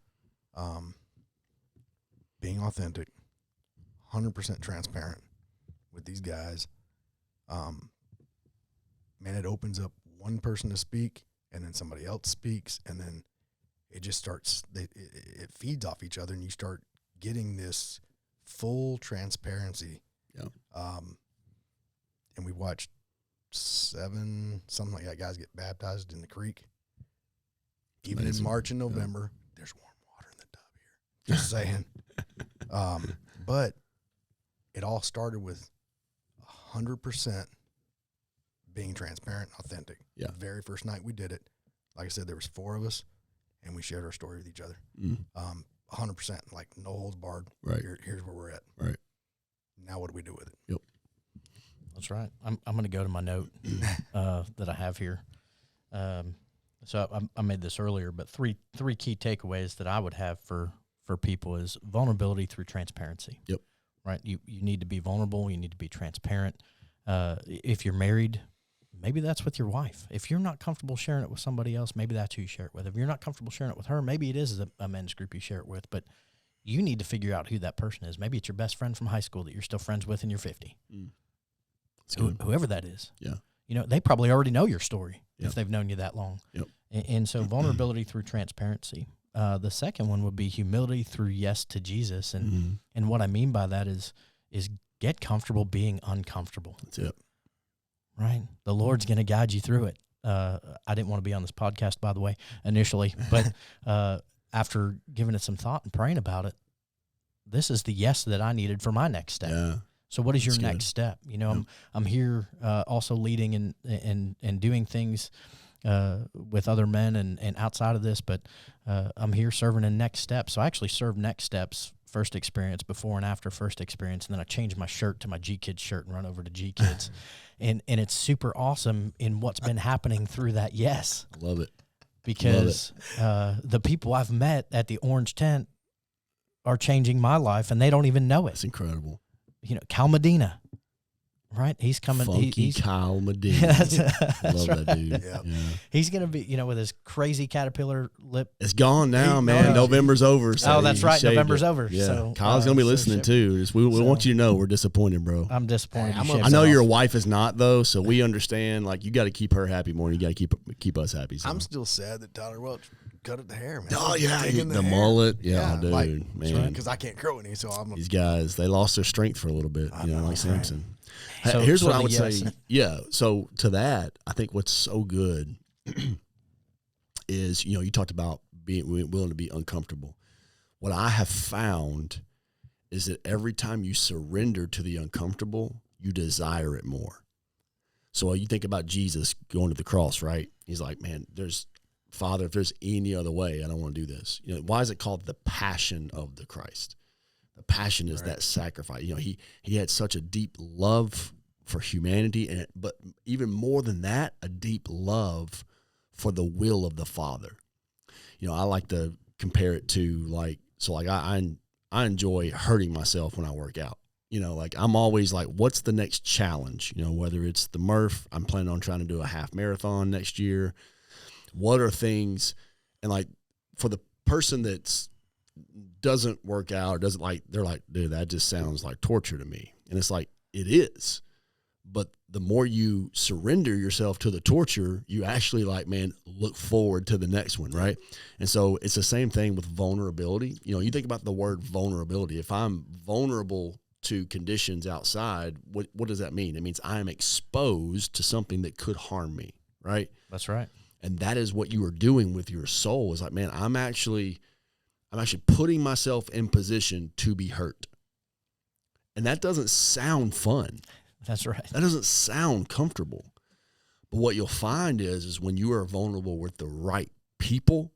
being authentic, 100% transparent with these guys. Man, it opens up one person to speak, and then somebody else speaks, and then it just starts, it feeds off each other, and you start getting this full transparency. Yeah. And we watched 7, something like that, guys get baptized in the creek. Even Amazing. in March and November, there's warm water in the tub here. Just saying. But it all started with 100% being transparent and authentic. Yeah. The very first night we did it, like I said, there was 4 of us, and we shared our story with each other. 100%, like no holds barred. Right. Here's where we're at. Right. Now what do we do with it? Yep. That's right. I'm going to go to my note that I have here. So I made this earlier, but three key takeaways that I would have for people is vulnerability through transparency. Yep. Right. You need to be vulnerable. You need to be transparent. If you're married, maybe that's with your wife. If you're not comfortable sharing it with somebody else, maybe that's who you share it with. If you're not comfortable sharing it with her, maybe it is a men's group you share it with, but you need to figure out who that person is. Maybe it's your best friend from high school that you're still friends with and you're 50. Whoever that is. Yeah. You know, they probably already know your story if they've known you that long. Yep. And so vulnerability through transparency. The second one would be humility through yes to Jesus. And what I mean by that is get comfortable being uncomfortable. That's it. Right? The Lord's going to guide you through it. I didn't want to be on this podcast, by the way, initially, but after giving it some thought and praying about it, this is the yes that I needed for my next step. Yeah. So what is your That's next good. step? You know, I'm here also leading and doing things with other men and outside of this, but I'm here serving in Next Steps. So I actually served Next Steps first experience, before and after first experience, and then I changed my shirt to my G Kids shirt and run over to G Kids. and it's super awesome in what's been happening through that yes. I love it. Because the people I've met at the Orange Tent are changing my life, and they don't even know it. It's incredible. You know, Cal Medina, right? He's coming. Funky He's Kyle Medina. that's Love right. that dude. Yeah. Yeah. He's going to be, you know, with his crazy caterpillar lip. It's gone now, He- man. no, November's over. So Oh, that's he right. shaved November's it. over. Yeah. So, Kyle's going to be so listening shit. too. Just, we So- want you to know we're disappointed, bro. I'm disappointed. Hey, I'm you a- shaved I know that your off. wife is not, though, so we understand. Like, you got to keep her happy more than you got to keep us happy. So. I'm still sad that Tyler Welch cut at the hair, man. Oh yeah, Digging the hair. mullet. Yeah, dude, like, man. Because I can't grow any, so I'm. These guys, they lost their strength for a little bit, I know, like right. Samson. So- Here's so what I the would yes. say. Yeah. So to that, I think what's so good is, you talked about being willing to be uncomfortable. What I have found is that every time you surrender to the uncomfortable, you desire it more. So you think about Jesus going to the cross, right? He's like, man, Father, if there's any other way, I don't want to do this. Why is it called the passion of the Christ? The passion is that sacrifice. He had such a deep love for humanity, but even more than that, a deep love for the will of the Father. I like to compare it to I enjoy hurting myself when I work out. I'm always like, what's the next challenge? Whether it's the Murph, I'm planning on trying to do a half marathon next year. What are things, and like for the person that's doesn't work out, doesn't like, they're like, dude, that just sounds like torture to me. And it's like, it is. But the more you surrender yourself to the torture, you actually look forward to the next one, right? And so it's the same thing with vulnerability. You think about the word vulnerability. If I'm vulnerable to conditions outside, what does that mean? It means I am exposed to something that could harm me, right? That's right. And that is what you are doing with your soul. Is like, man, I'm actually putting myself in position to be hurt. And that doesn't sound fun. That's right. That doesn't sound comfortable. But what you'll find is when you are vulnerable with the right people,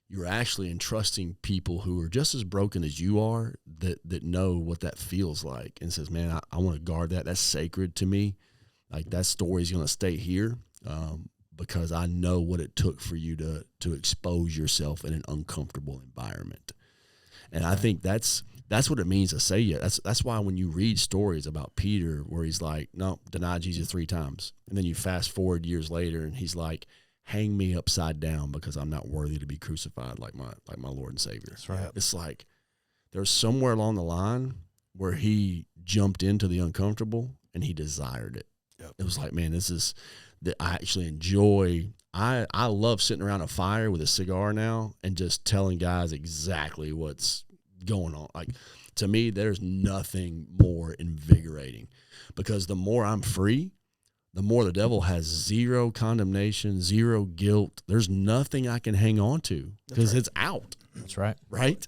you're actually entrusting people who are just as broken as you are that know what that feels like and says, man, I want to guard that. That's sacred to me. Like, that story is going to stay here because I know what it took for you to expose yourself in an uncomfortable environment. And I think that's what it means to say it. That's why when you read stories about Peter where he's like, no, deny Jesus 3 times. And then you fast forward years later and he's like, hang me upside down because I'm not worthy to be crucified like my Lord and Savior. That's right. It's like there's somewhere along the line where he jumped into the uncomfortable and he desired it. Yep. It was like, man, this is that I actually enjoy. I love sitting around a fire with a cigar now and just telling guys exactly what's going on. Like, to me, there's nothing more invigorating because the more I'm free, the more the devil has zero condemnation, zero guilt. There's nothing I can hang on to because it's out. That's right. Right?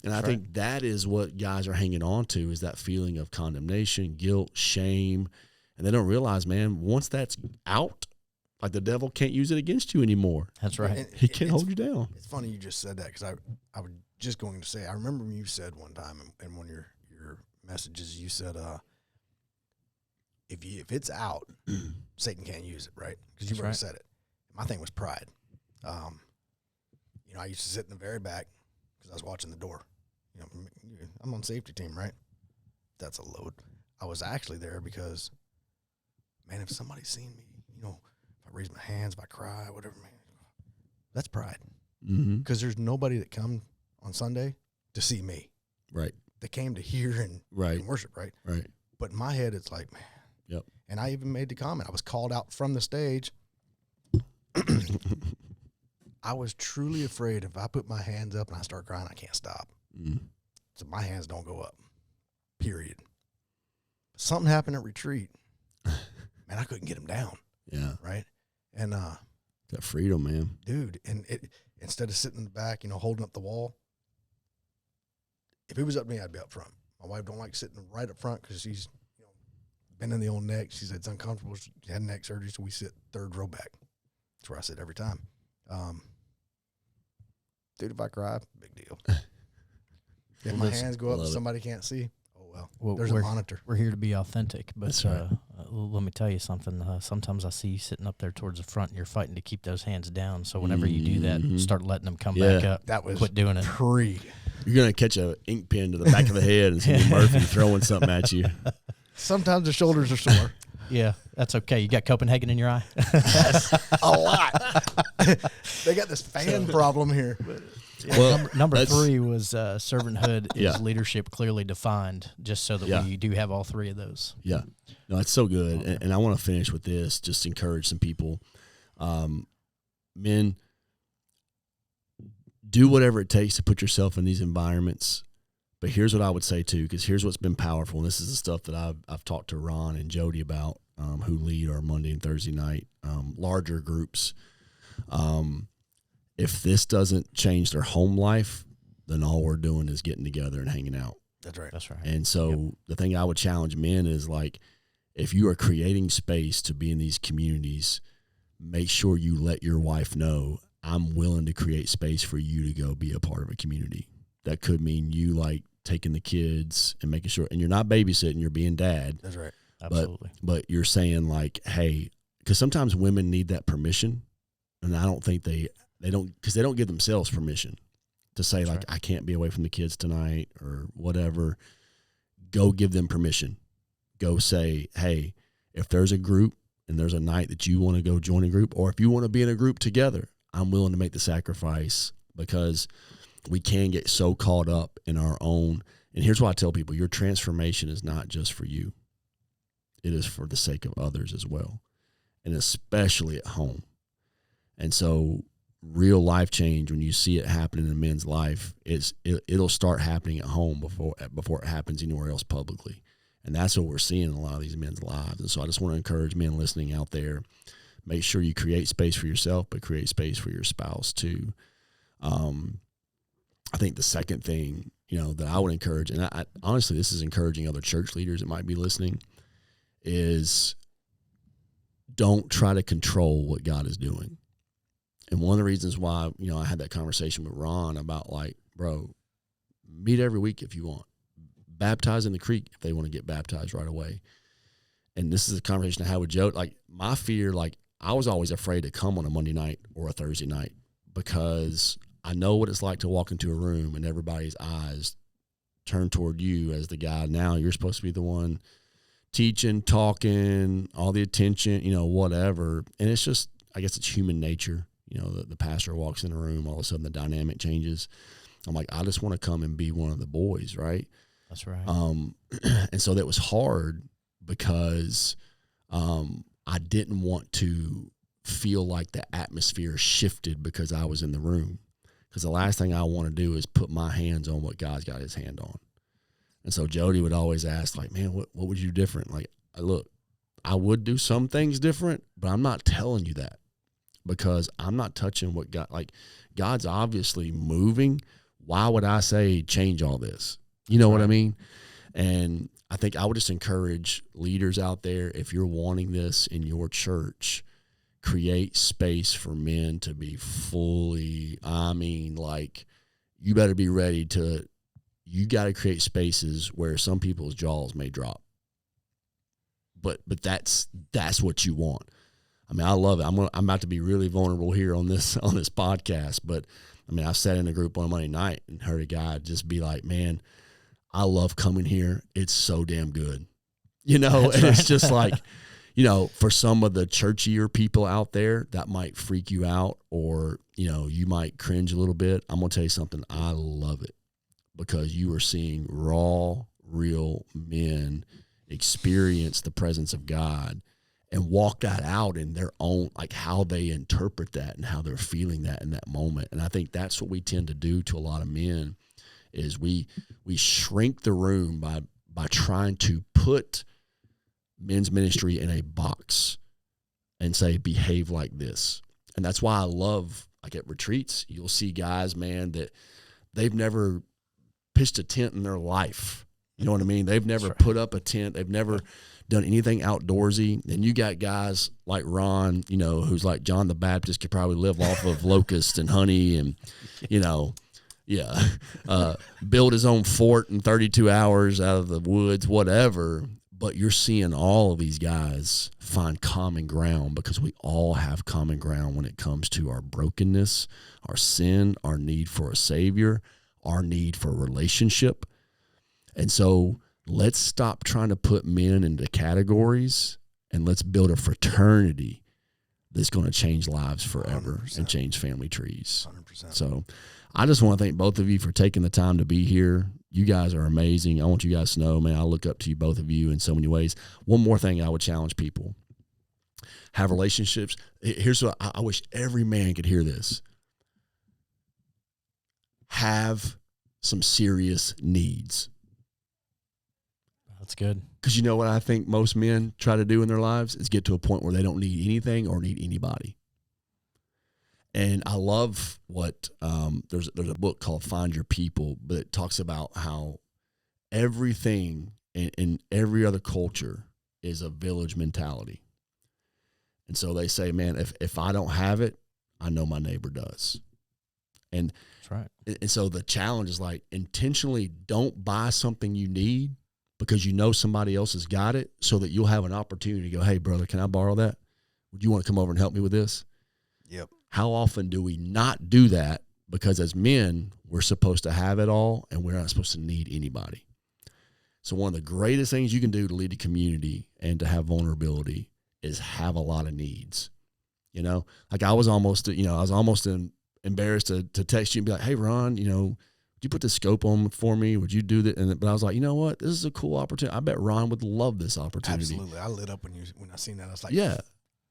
And That's I think that is what guys are hanging on to, is that feeling of condemnation, guilt, shame. And they don't realize, man, once that's out, like, the devil can't use it against you anymore. That's right. And He can't hold you down. It's funny you just said that because I was just going to say, I remember when you said one time in one of your messages, you said, if it's out, Satan can't use it, right? Because you've already said it. My thing was pride. I used to sit in the very back because I was watching the door. I'm on safety team, right? That's a load. I was actually there because, man, if somebody's seen me, if I raise my hands, if I cry, whatever, man, that's pride. Because there's nobody that come on Sunday to see me. Right. They came to hear and worship, right? Right. But in my head, it's like, man. Yep. And I even made the comment. I was called out from the stage. I was truly afraid if I put my hands up and I start crying, I can't stop. So my hands don't go up, period. Something happened at retreat. Man, I couldn't get them down. Yeah. Right? And that freedom, man. dude, and instead of sitting in the back, holding up the wall, if it was up to me, I'd be up front. My wife don't like sitting right up front because she's bending the old neck. She said it's uncomfortable. She had neck surgery, so we sit third row back. That's where I sit every time. Dude, if I cry, big deal. If my hands go up and somebody can't see, well, there's a monitor. We're here to be authentic, but let me tell you something. Sometimes I see you sitting up there towards the front, and you're fighting to keep those hands down. So whenever you do that, start letting them come back up. That was quit doing it. You're gonna catch a ink pen to the back of the head and see Murphy throwing something at you. Sometimes the shoulders are sore. Yeah, that's okay. You got Copenhagen in your eye? Yes, a lot. They got this fan problem here. Well, number 3 was servanthood is leadership clearly defined, just so that we do have all 3 of those. Yeah. No, that's so good. And I want to finish with this, just encourage some people. Men, do whatever it takes to put yourself in these environments. But here's what I would say too, because here's what's been powerful. And this is the stuff that I've talked to Ron and Jody about, who lead our Monday and Thursday night larger groups. If this doesn't change their home life, then all we're doing is getting together and hanging out. That's right. That's right. And so the thing I would challenge men is, like, if you are creating space to be in these communities, make sure you let your wife know, I'm willing to create space for you to go be a part of a community. That could mean you, like, taking the kids and making sure, and you're not babysitting, you're being dad. That's right. Absolutely. But you're saying, like, hey, because sometimes women need that permission, and I don't think they don't, because they don't give themselves permission to say, like, I can't be away from the kids tonight or whatever. Go give them permission. Go say, hey, if there's a group and there's a night that you want to go join a group, or if you want to be in a group together, I'm willing to make the sacrifice, because we can get so caught up in our own. And here's why I tell people, your transformation is not just for you. It is for the sake of others as well, and especially at home. And so real life change, when you see it happening in a man's life, it'll start happening at home before it happens anywhere else publicly. And that's what we're seeing in a lot of these men's lives. And so I just want to encourage men listening out there, make sure you create space for yourself, but create space for your spouse too. I think the second thing, that I would encourage, and I honestly, this is encouraging other church leaders that might be listening, is don't try to control what God is doing. And one of the reasons why, I had that conversation with Ron about, like, bro, meet every week if you want. Baptize in the creek if they want to get baptized right away. And this is a conversation I had with Joe. Like, my fear, like, I was always afraid to come on a Monday night or a Thursday night, because I know what it's like to walk into a room and everybody's eyes turn toward you as the guy. Now you're supposed to be the one teaching, talking, all the attention, whatever. And it's just, I guess it's human nature. The pastor walks in a room, all of a sudden the dynamic changes. I'm like, I just want to come and be one of the boys, right? That's right. And so that was hard, because I didn't want to feel like the atmosphere shifted because I was in the room. Because the last thing I want to do is put my hands on what God's got his hand on. And so Jody would always ask, like, man, what would you do different? Like, look, I would do some things different, but I'm not telling you that, because I'm not touching what God, like, God's obviously moving. Why would I say change all this? You know what I mean? And I think I would just encourage leaders out there, if you're wanting this in your church, create space for men to be fully, like, you better be ready to, you got to create spaces where some people's jaws may drop. But that's what you want. I mean, I love it. I'm about to be really vulnerable here on this podcast, but I mean, I sat in a group on Monday night and heard a guy just be like, man, I love coming here. It's so damn good. And it's just like, for some of the churchier people out there, that might freak you out, or, you might cringe a little bit. I'm going to tell you something. I love it, because you are seeing raw, real men experience the presence of God and walk that out in their own, like, how they interpret that and how they're feeling that in that moment. And I think that's what we tend to do to a lot of men, is we shrink the room by trying to put men's ministry in a box and say, behave like this. And that's why I love, like, at retreats, you'll see guys, man, that they've never pitched a tent in their life. You know what I mean? They've never put up a tent. They've never done anything outdoorsy. And you got guys like Ron, who's like John the Baptist, could probably live off of locusts and honey and, build his own fort in 32 hours out of the woods, whatever. But you're seeing all of these guys find common ground, because we all have common ground when it comes to our brokenness, our sin, our need for a Savior, our need for a relationship. And so let's stop trying to put men into categories, and let's build a fraternity that's going to change lives forever 100%. And change family trees. 100%. So I just want to thank both of you for taking the time to be here. You guys are amazing. I want you guys to know, man, I look up to you, both of you, in so many ways. One more thing I would challenge people. Have relationships. Here's what I wish every man could hear this. have some serious needs. That's good. Because you know what I think most men try to do in their lives is get to a point where they don't need anything or need anybody. And I love what there's a book called Find Your People, but it talks about how everything in every other culture is a village mentality. And so they say, man, if I don't have it, I know my neighbor does. And that's right. And so the challenge is like, intentionally don't buy something you need because you know somebody else has got it, so that you'll have an opportunity to go, hey, brother, can I borrow that? Would you want to come over and help me with this? Yep. How often do we not do that? Because as men, we're supposed to have it all, and we're not supposed to need anybody. So one of the greatest things you can do to lead a community and to have vulnerability is have a lot of needs. You know, like I was almost embarrassed to text you and be like, hey, Ron, would you put the scope on for me? Would you do that? But I was like, you know what? This is a cool opportunity. I bet Ron would love this opportunity. Absolutely. I lit up when I seen that. I was like, yeah,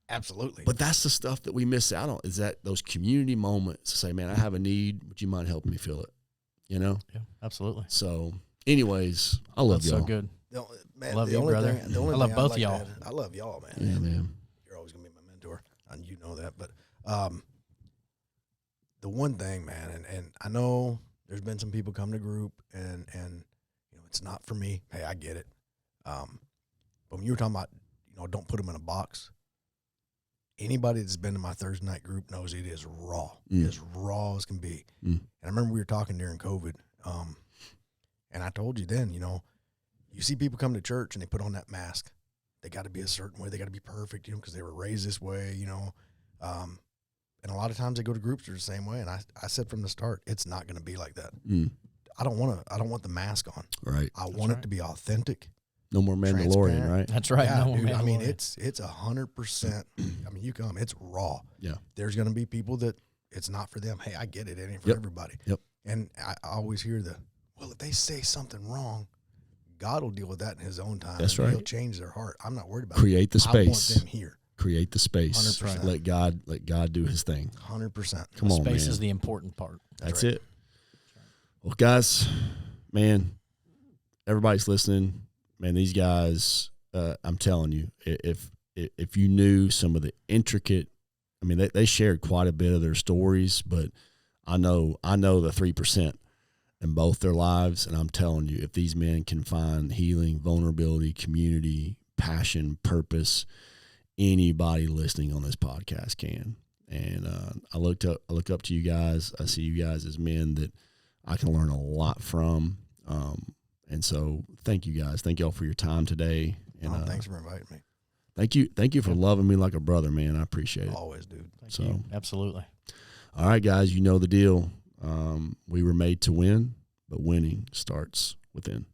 absolutely. But that's the stuff that we miss out on, is that those community moments to say, man, I have a need. Would you mind helping me fill it? Yeah, absolutely. So anyways, I love y'all. So good. Man, love you, brother. I love both y'all. I love y'all, man. Yeah, man. You're always going to be my mentor. And you know that. But the one thing, man, and I know there's been some people come to group and it's not for me. Hey, I get it. But when you were talking about, don't put them in a box, anybody that's been to my Thursday night group knows it is raw. As raw as can be. And I remember we were talking during COVID, and I told you then, you see people come to church and they put on that mask. They got to be a certain way. They got to be perfect, because they were raised this way, and a lot of times they go to groups that are the same way. And I said from the start, it's not going to be like that. I don't want the mask on. Right. I want it to be authentic. No more Mandalorian, right? That's right. Yeah, no dude. I mean, Mandalorian. it's 100%. I mean, you come, it's raw. Yeah. There's going to be people that it's not for them. Hey, I get it. It ain't for everybody. Yep. And I always hear if they say something wrong, God will deal with that in his own time. That's and right. He'll change their heart. I'm not worried about Create it. the space. I want them here. Create the space. 100%. Let God do his thing. 100%. Come on, man. Space is the important part. That's right. it. Well, guys, man, everybody's listening. Man, these guys, I'm telling you, if you knew some of the intricate, I mean, they shared quite a bit of their stories, but I know the 3% in both their lives, and I'm telling you, if these men can find healing, vulnerability, community, passion, purpose, anybody listening on this podcast can. And I look up to you guys. I see you guys as men that I can learn a lot from. And so thank you guys. Thank y'all for your time today. And thanks for inviting me. Thank you for loving me like a brother, man. I appreciate it. Always, dude. Thank you. Absolutely. All right, guys, you know the deal. We were made to win, but winning starts within.